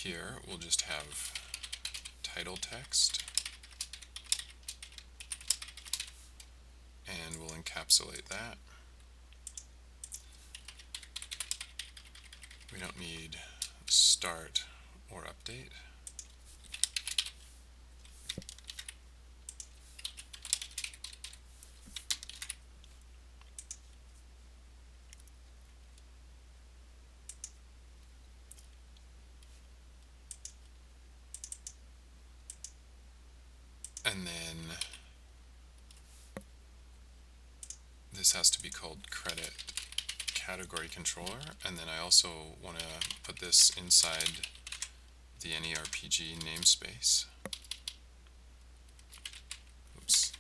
here we'll just have title text, and we'll encapsulate that. We don't need start or update. And then this has to be called credit category controller, and then I also want to put this inside the AnyRPG namespace. Oops.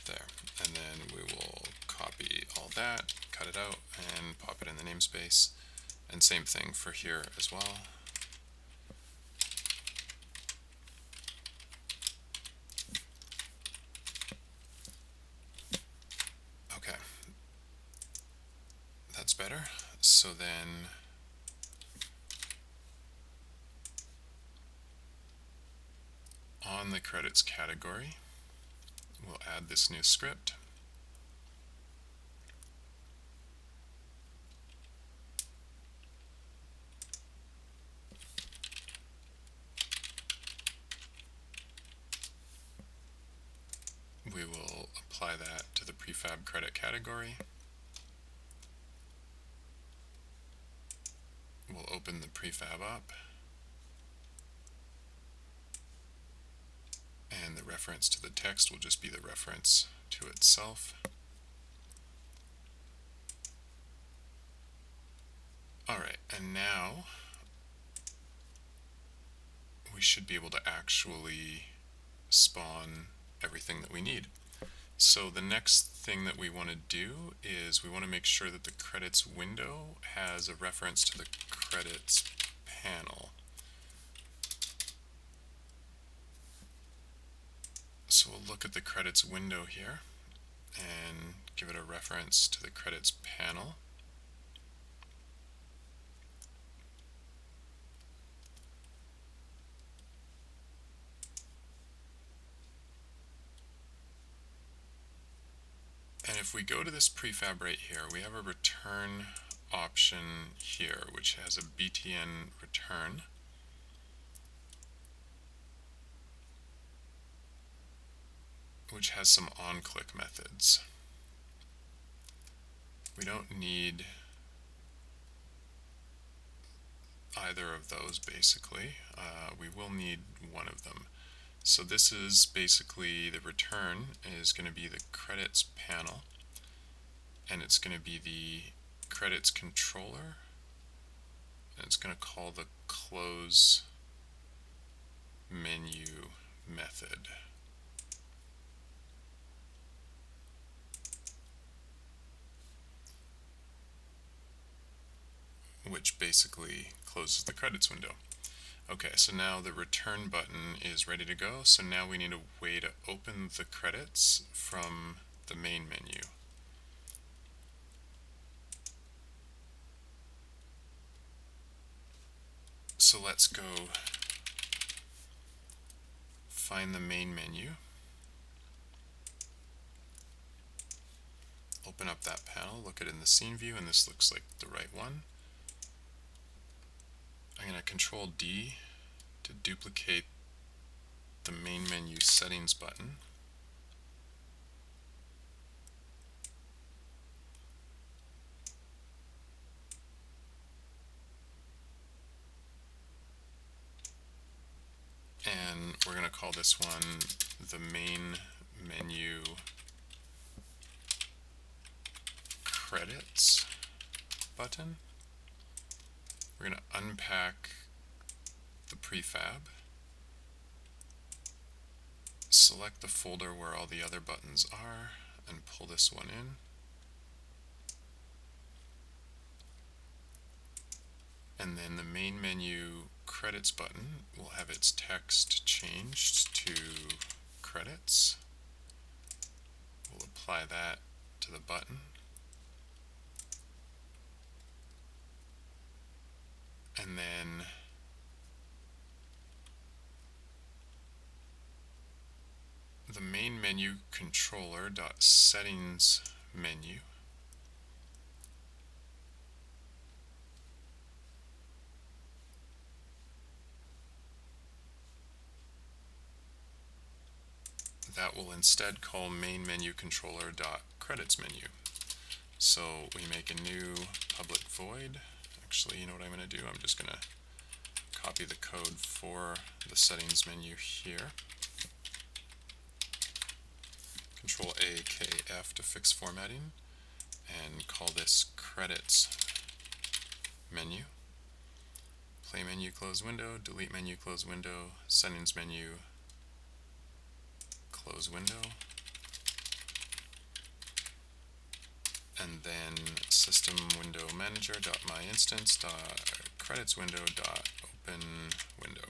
There, and then we will copy all that, cut it out, and pop it in the namespace. And same thing for here as well. Okay, that's better. So then on the credits category, we'll add this new script. We will apply that to the prefab credit category. We'll open the prefab up, and the reference to the text will just be the reference to itself. Alright, and now we should be able to actually spawn everything that we need. So the next thing that we want to do is we want to make sure that the credits window has a reference to the credits panel. So we'll look at the credits window here and give it a reference to the credits panel. And if we go to this prefab right here, we have a return option here, which has a btn return. Which has some on-click methods. We don't need either of those basically. We will need one of them. So this is basically the return is going to be the credits panel, and it's going to be the credits controller, and it's going to call the close menu method. Which basically closes the credits window. Okay, so now the return button is ready to go, so now we need a way to open the credits from the main menu. So let's go find the main menu, open up that panel, look at it in the scene view, and this looks like the right one. I'm going to Control D to duplicate the main menu settings button. And we're going to call this one the main menu credits button. We're going to unpack the prefab, select the folder where all the other buttons are, and pull this one in. And then the main menu credits button will have its text changed to credits. We'll apply that to the button. And then the main menu controller.settings menu that will instead call main menu controller.credits menu. So we make a new public void. Actually, you know what I'm going to do? I'm just going to copy the code for the settings menu here. Control A, K, F to fix formatting, and call this credits menu. Play menu, close window, delete menu, close window, settings menu, close window, and then system window manager.myInstance.creditsWindow.open window.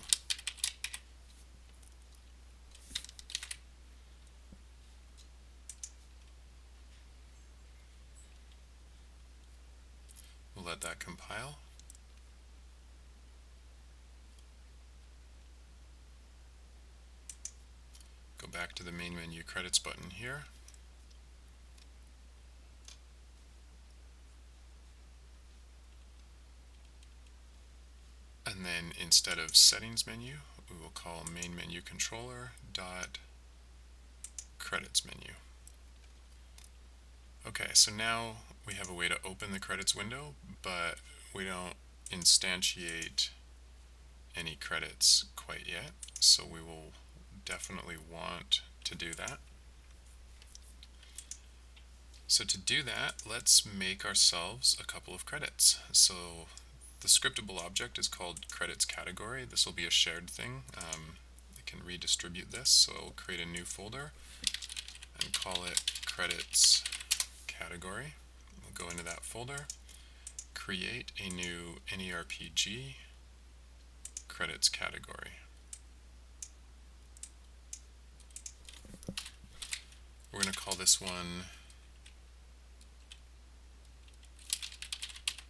We'll let that compile. Go back to the main menu credits button here. And then instead of settings menu, we will call main menu controller dot credits menu. Okay, so now we have a way to open the credits window, but we don't instantiate any credits quite yet, so we will definitely want to do that. So to do that, let's make ourselves a couple of credits. So the scriptable object is called CreditsCategory. This will be a shared thing. I can redistribute this, so I'll create a new folder and call it CreditsCategory. We'll go into that folder, create a new AnyRPG credits category. We're going to call this one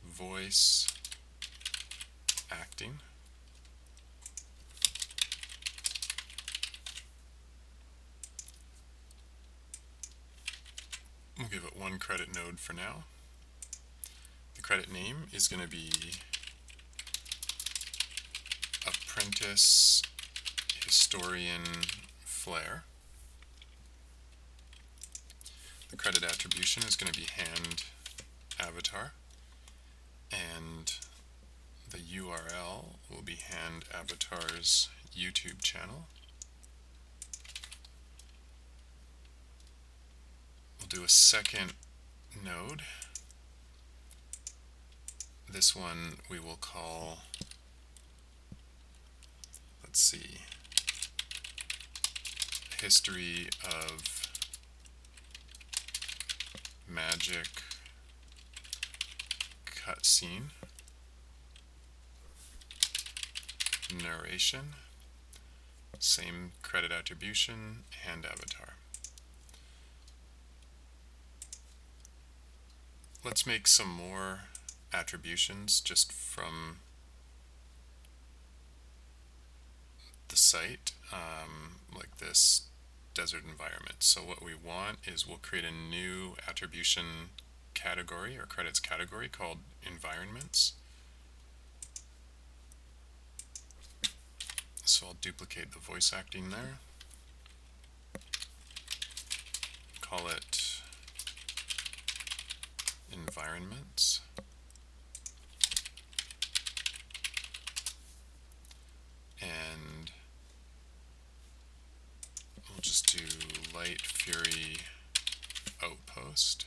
voice acting. We'll give it one credit node for now. The credit name is going to be Apprentice Historian Flair. The credit attribution is going to be hand avatar, and the URL will be hand avatar's YouTube channel. We'll do a second node. This one we will call, let's see, History of Magic Cutscene Narration. Same credit attribution, hand avatar. Let's make some more attributions just from the site, like this desert environment. So what we want is we'll create a new attribution category or credits category called environments. So I'll duplicate the voice acting there, call it environments, and we'll just do Light Fury Outpost.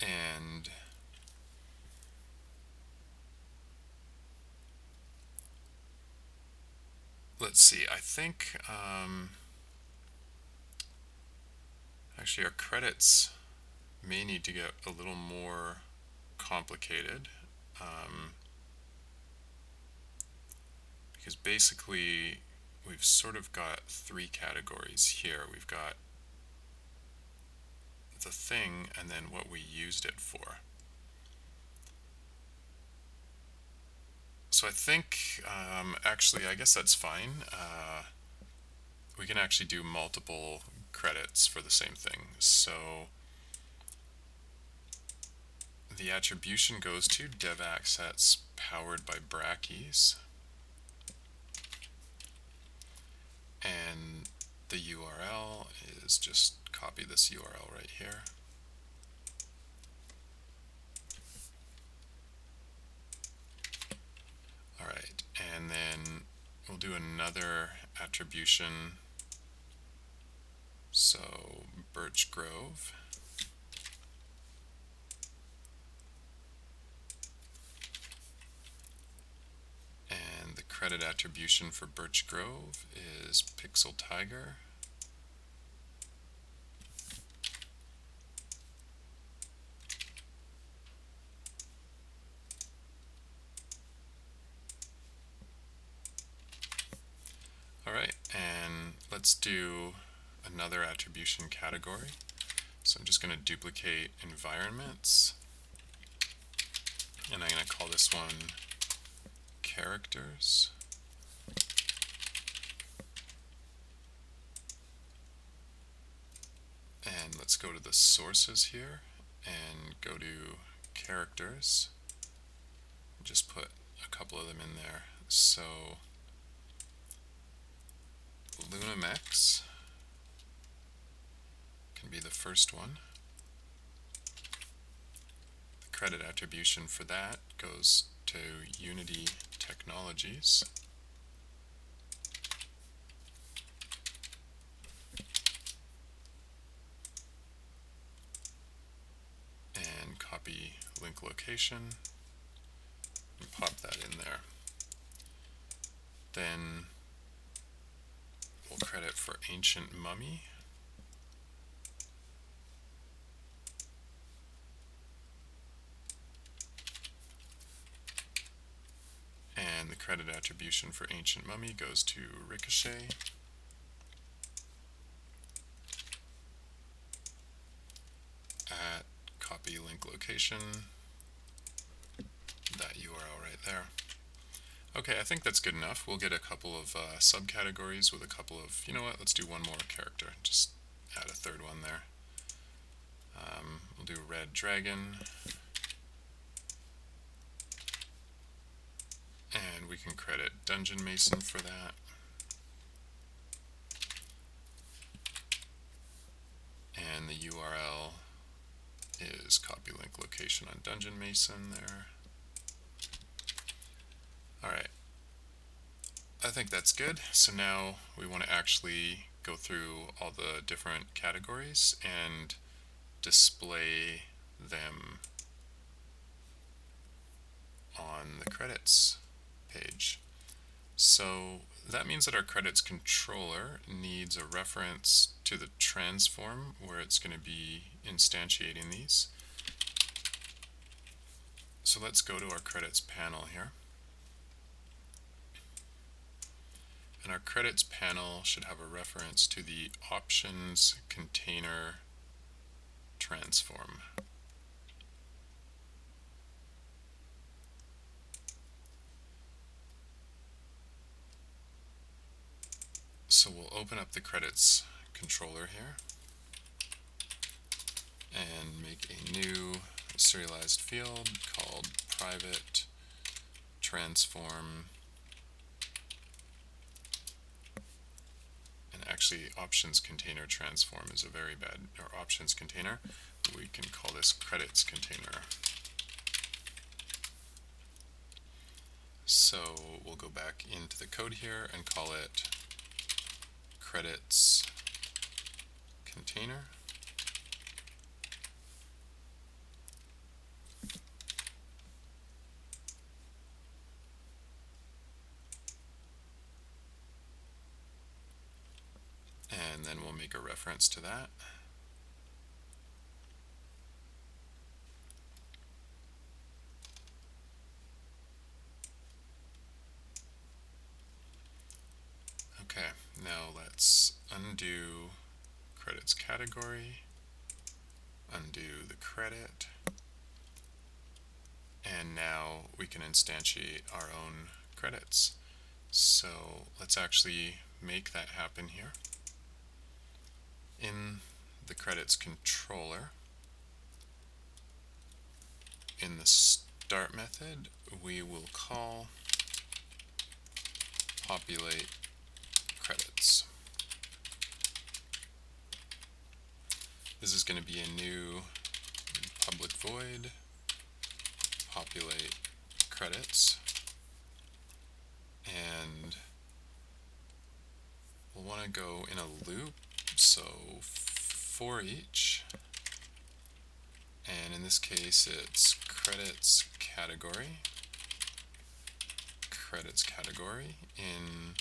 And let's see, I think Actually, our credits may need to get a little more complicated, because basically we've sort of got three categories here. We've got the thing and then what we used it for. So I think, actually, I guess that's fine. We can actually do multiple credits for the same thing. So the attribution goes to dev assets powered by Brackeys, and the URL is just copy this URL right here. All right, and then we'll do another attribution. So Birch Grove. And the credit attribution for Birch Grove is Pixel Tiger. All right, and let's do another attribution category. So I'm just going to duplicate environments, and I'm going to call this one characters. And let's go to the sources here and go to characters. Just put a couple of them in there. So Lunamex can be the first one. The credit attribution for that goes to Unity Technologies. And copy link location and pop that in there. Then we'll credit for Ancient Mummy. And the credit attribution for Ancient Mummy goes to Ricochet. At copy link location, that URL right there. Okay, I think that's good enough. We'll get a couple of subcategories with a couple of, you know what, let's do one more character. Just add a third one there. We'll do Red Dragon. And we can credit Dungeon Mason for that. And the URL is copy link location on Dungeon Mason there. Alright, I think that's good. So now we want to actually go through all the different categories and display them on the credits page. So that means that our credits controller needs a reference to the transform where it's going to be instantiating these. So let's go to our credits panel here. And our credits panel should have a reference to the options container transform. So we'll open up the credits controller here and make a new serialized field called private transform. And actually options container transform is a very bad, or options container. We can call this credits container. So we'll go back into the code here and call it credits container. And then we'll make a reference to that. let's undo credits category, undo the credit, and now we can instantiate our own credits. So let's actually make that happen here. In the credits controller, in the start method, we will call populate credits. This is going to be a new public void populate credits, and we'll want to go in a loop, so for each, and in this case it's credits category in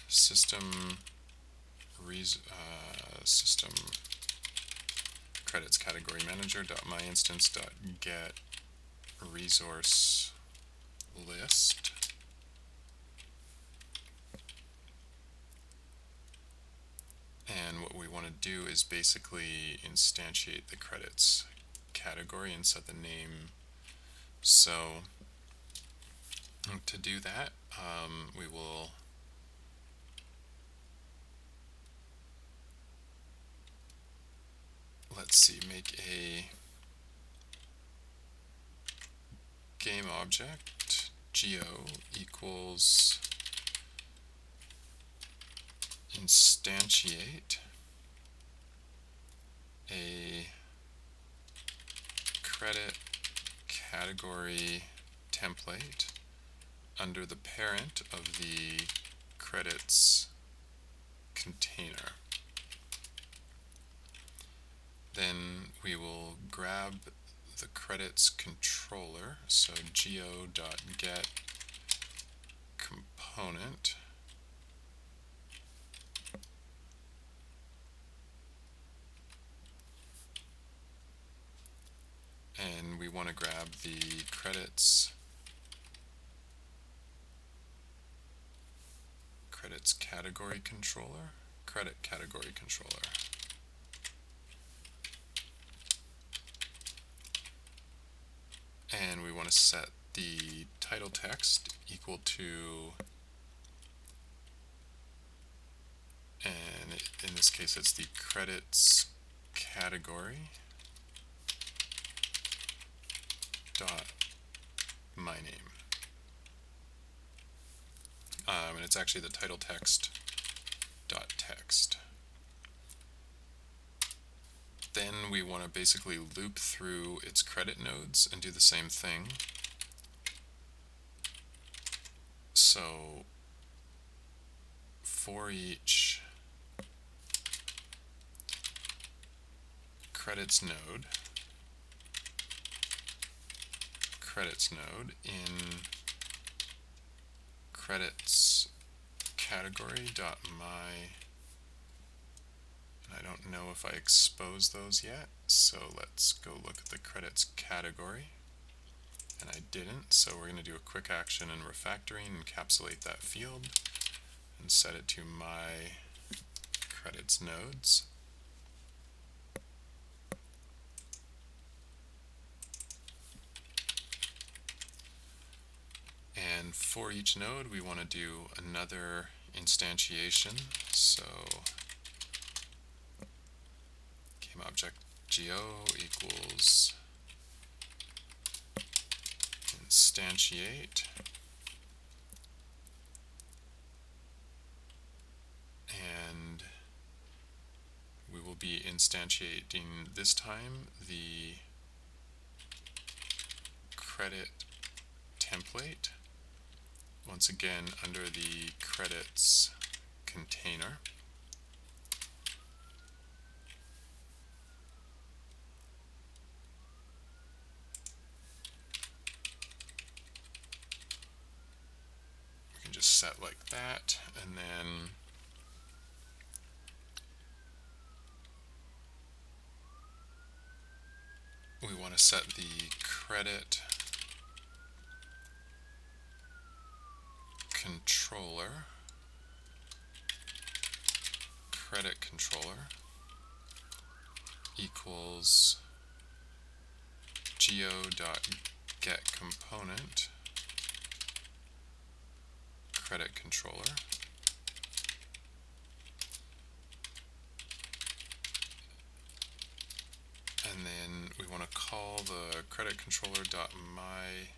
system system credits category manager.myInstance.get resource list, and what we want to do is basically instantiate the credits category and set the name. So to do that, we will make a game object geo equals instantiate a credit category template under the parent of the credits container. Then we will grab the credits controller, so geo.get component, and we want to grab the credits category controller, credit category controller. And we want to set the title text equal to, and in this case it's the credits category dot my name, and it's actually the title text dot text. Then we want to basically loop through its credit nodes and do the same thing. So for each credits node in credits category dot my, I don't know if I exposed those yet, so let's go look at the credits category, and I didn't, so we're going to do a quick action in refactoring, encapsulate that field, and set it to my credits nodes. And for each node we want to do another instantiation, so object geo equals instantiate, and we will be instantiating this time the credit template, once again under the credits container. Just set like that, and then we want to set the credit controller credit controller equals geo.getComponent credit controller, and then we want to call the credit controller dot my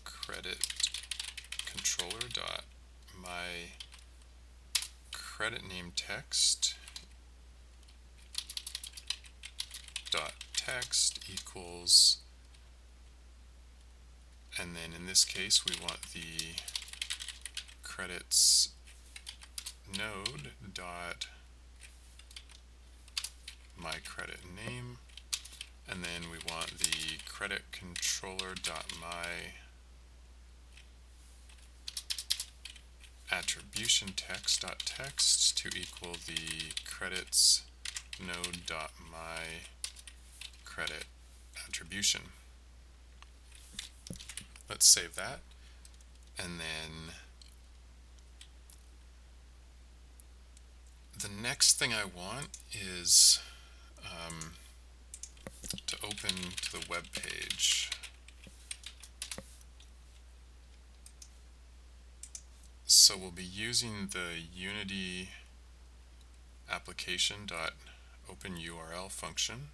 credit controller dot my credit name text dot text equals, and then in this case we want the credits node dot my credit name, and then we want the credit controller dot my attribution text dot text to equal the credits node dot my credit attribution. Let's save that, and then the next thing I want is to open to the web page. So we'll be using the Unity application.openURL function.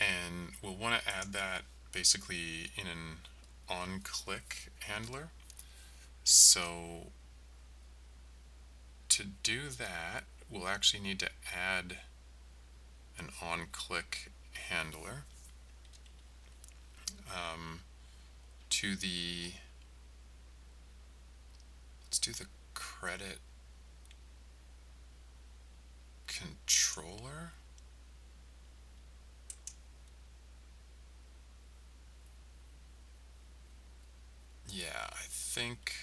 And we'll want to add that basically in an on-click handler. So to do that, we'll actually need to add an on-click handler to the, let's do the credit controller. Yeah, I think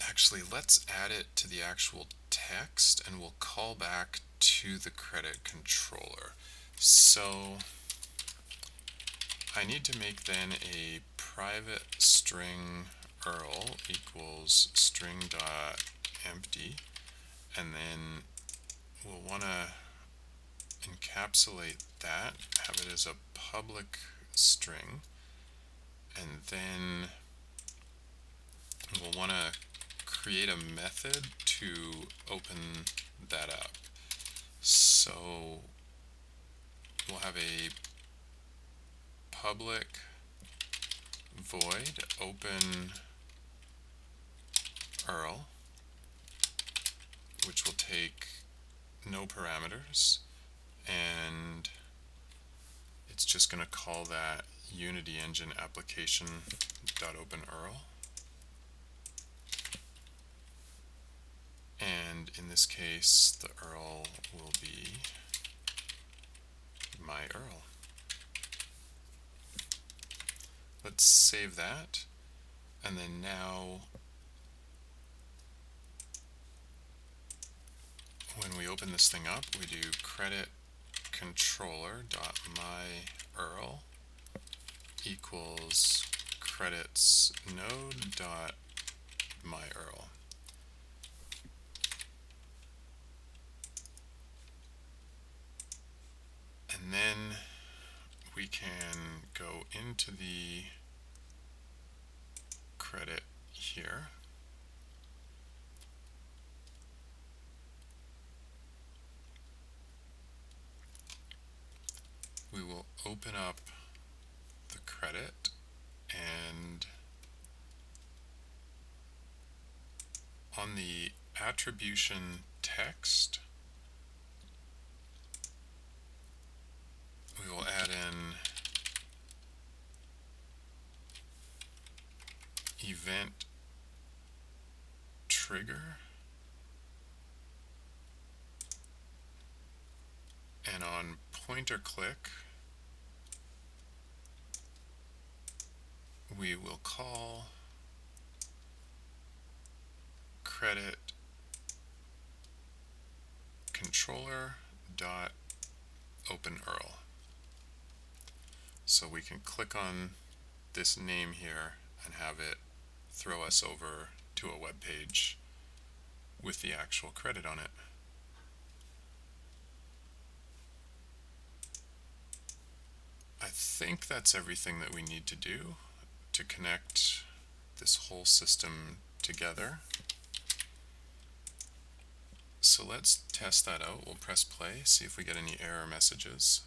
actually let's add it to the actual text and we'll call back to the credit controller. So I need to make then a private string URL equals string dot empty, and then we'll want to encapsulate that, have it as a public string, and then we'll want to create a method to open that up. So we'll have a public void open URL, which will take no parameters, and it's just going to call that Unity Engine application.openURL. And in this case, the URL will be my URL. Let's save that, and then now when we open this thing up, we do credit controller dot my URL equals credits node dot my URL. And then we can go into the credit here. We will open up the credit, and on the attribution text, we will add in event trigger, and on pointer click we will call credit controller dot open URL. So we can click on this name here and have it throw us over to a web page with the actual credit on it. I think that's everything that we need to do to connect this whole system together. So let's test that out. We'll press play, see if we get any error messages.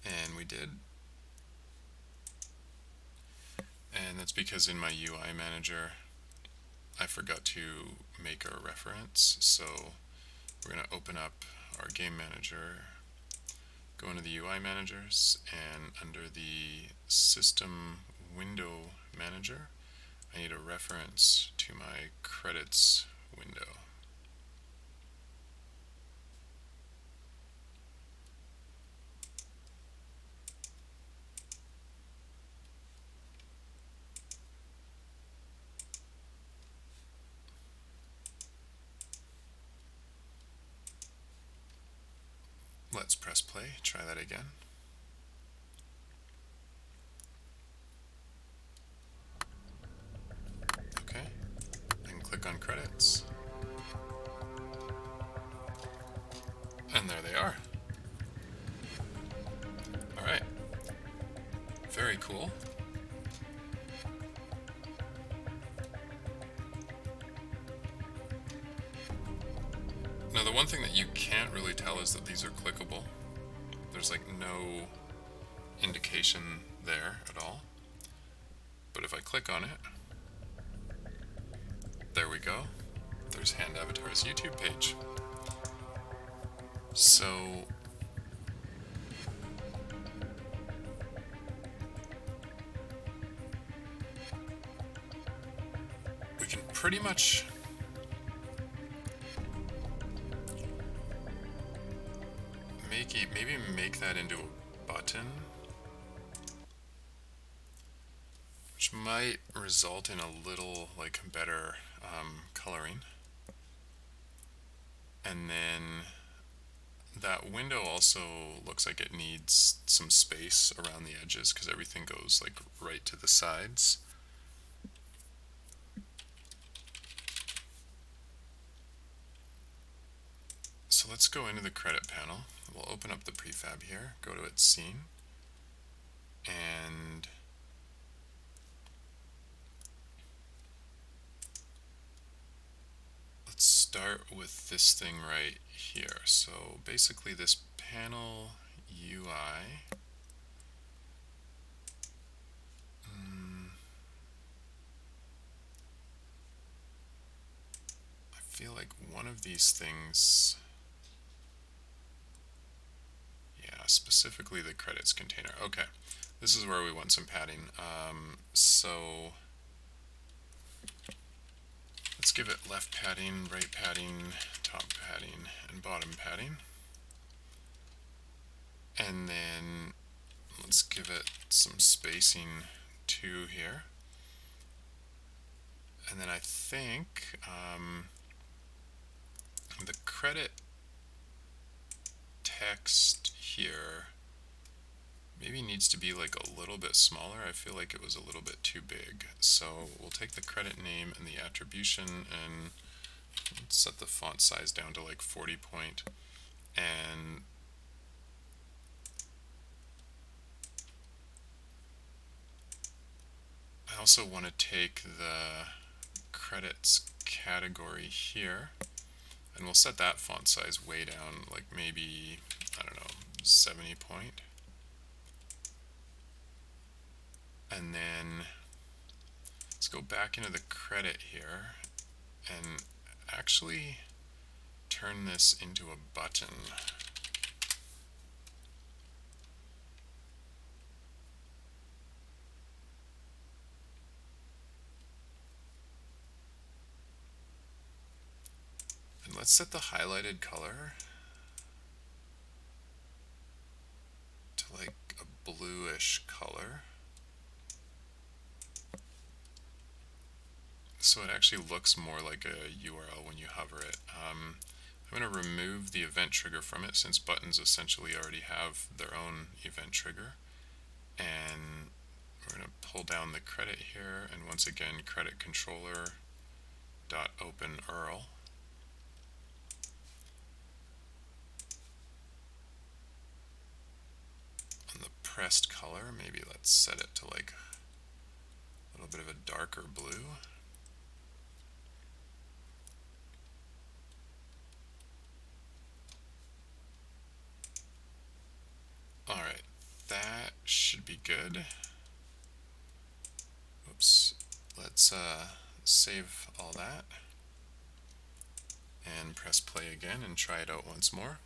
And we did. And that's because in my UI manager, I forgot to make a reference. So we're going to open up our game manager, go into the UI managers, and under the system window manager, I need a reference to my credits window. Let's press play, try that again. Okay, and click on credits. And there they are. Alright, very cool. Now the one thing that you can't really tell is that these are clickable. There's like no indication there at all. But if I click on it, there we go. There's Hand Avatar's YouTube page. So we can pretty much maybe make that into a button, which might result in a little like better coloring. And then that window also looks like it needs some space around the edges because everything goes like right to the sides. So let's go into the credit panel. We'll open up the prefab here, go to its scene, and let's start with this thing right here. So basically this panel UI, I feel like one of these things, yeah, specifically the credits container. Okay, this is where we want some padding. So let's give it left padding, right padding, top padding, and bottom padding. And then let's give it some spacing too here. And then I think the credit text here maybe needs to be like a little bit smaller. I feel like it was a little bit too big. So we'll take the credit name and the attribution and set the font size down to like 40 point. And I also want to take the credits category here, and we'll set that font size way down, like maybe, I don't know, 70 point. And then let's go back into the credit here and actually turn this into a button. let's set the highlighted color to like a bluish color. So it actually looks more like a URL when you hover it. I'm going to remove the event trigger from it since buttons essentially already have their own event trigger. And we're going to pull down the credit here, and once again, credit controller dot open URL. On the pressed color, maybe let's set it to like a little bit of a darker blue. Alright, that should be good. Oops, let's save all that and press play again and try it out once more.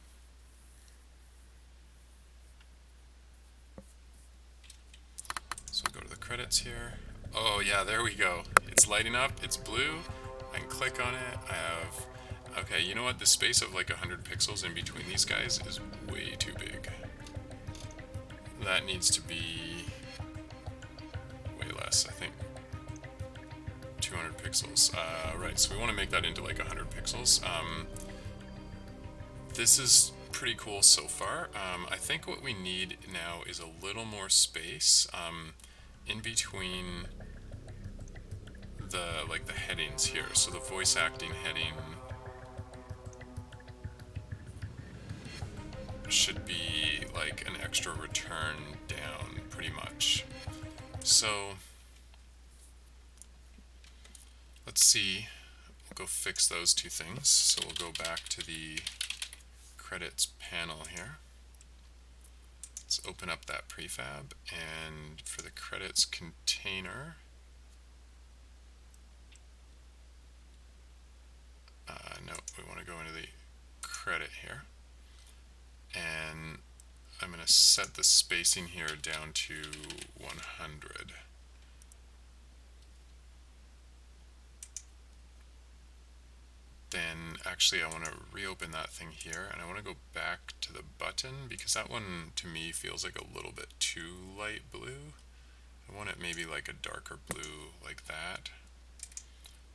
So I'll go to the credits here. Oh yeah, there we go. It's lighting up, it's blue. I can click on it. I have, okay, you know what? The space of like 100 pixels in between these guys is way too big. That needs to be way less, I think 200 pixels. Right, so we want to make that into like 100 pixels. This is pretty cool so far. I think what we need now is a little more space in between the headings here. So the voice acting heading should be like an extra return down pretty much. So let's see, we'll go fix those two things. So we'll go back to the credits panel here. Let's open up that prefab, and for the credits container, no, we want to go into the credit here, and I'm going to set the spacing here down to 100. Then actually I want to reopen that thing here, and I want to go back to the button because that one to me feels like a little bit too light blue. I want it maybe like a darker blue like that.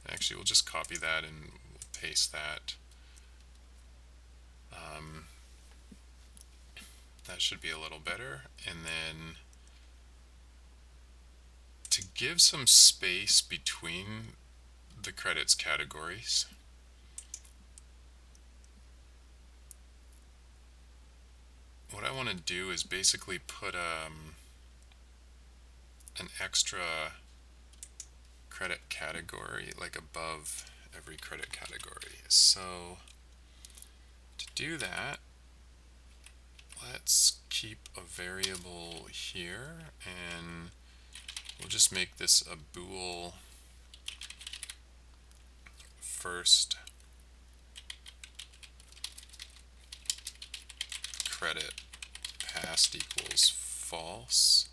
Actually, we'll just copy that and we'll paste that. That should be a little better. And then to give some space between the credits categories, what I want to do is basically put an extra credit category like above every credit category. So to do that, let's keep a variable here, and we'll just make this a bool first credit passed equals false.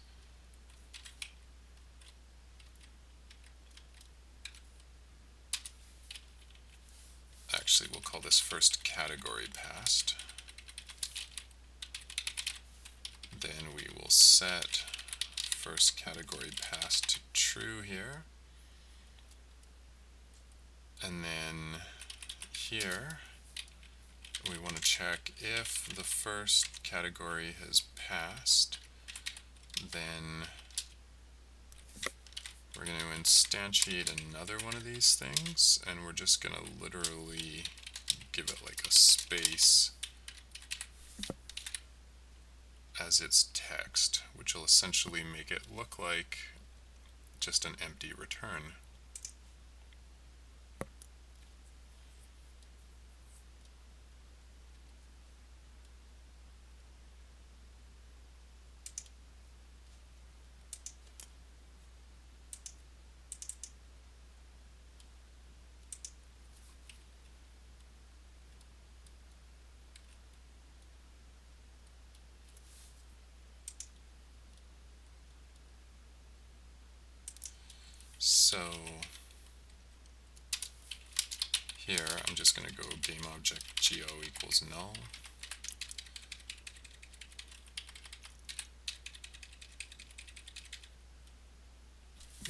Actually, we'll call this first category passed. Then we will set first category passed to true here. And then here, we want to check if the first category has passed, then we're going to instantiate another one of these things, and we're just going to literally give it like a space as its text, which will essentially make it look like just an empty return. So Here, I'm just going to go GameObject.geo equals null.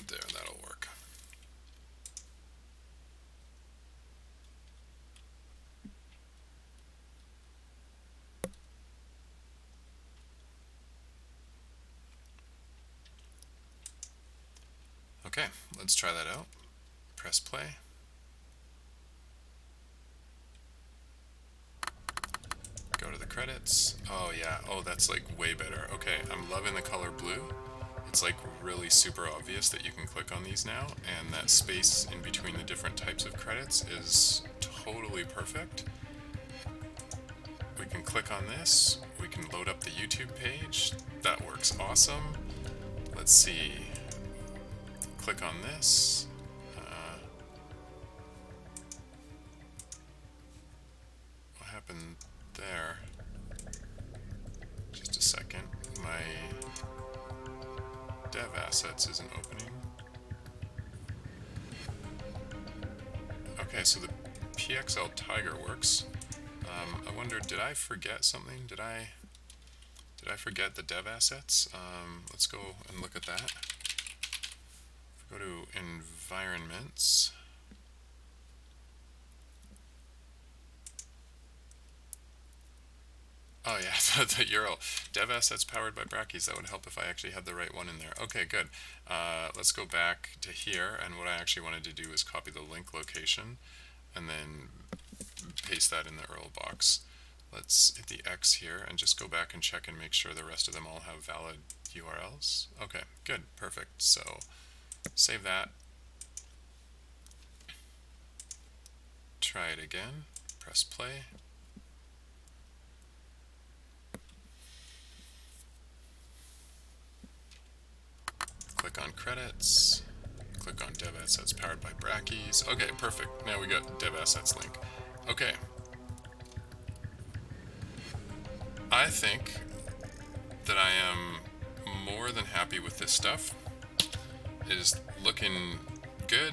There, that'll work. Okay, let's try that out. Press play. Go to the credits. Oh yeah, oh that's like way better. Okay, I'm loving the color blue. It's like really super obvious that you can click on these now, and that space in between the different types of credits is totally perfect. We can click on this, we can load up the YouTube page. That works awesome. Let's see. Click on this. What happened there? Just a second. My dev assets isn't opening. Okay, so the PXL Tiger works. I wonder, did I forget something? Did I forget the dev assets? Let's go and look at that. If we go to environments, oh yeah, the URL, dev assets powered by Brackeys. That would help if I actually had the right one in there. Okay, good. Let's go back to here, and what I actually wanted to do is copy the link location and then paste that in the URL box. Let's hit the X here and just go back and check and make sure the rest of them all have valid URLs. Okay, good, perfect. So save that. Try it again. Press play. Click on credits. Click on dev assets powered by Brackeys. Okay, perfect. Now we got dev assets link. Okay. I think that I am more than happy with this stuff. It is looking good.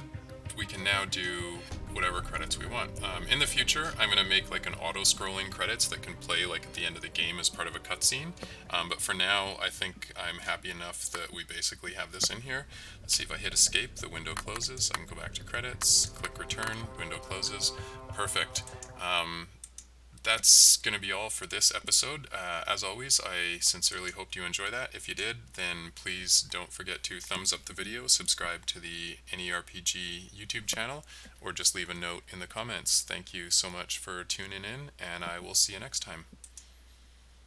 We can now do whatever credits we want. In the future, I'm going to make like an auto-scrolling credits that can play like at the end of the game as part of a cutscene. But for now, I think I'm happy enough that we basically have this in here. Let's see if I hit escape, the window closes. I can go back to credits, click return, window closes. Perfect. That's going to be all for this episode. As always, I sincerely hope you enjoy that. If you did, then please don't forget to thumbs up the video, subscribe to the AnyRPG YouTube channel, or just leave a note in the comments. Thank you so much for tuning in, and I will see you next time.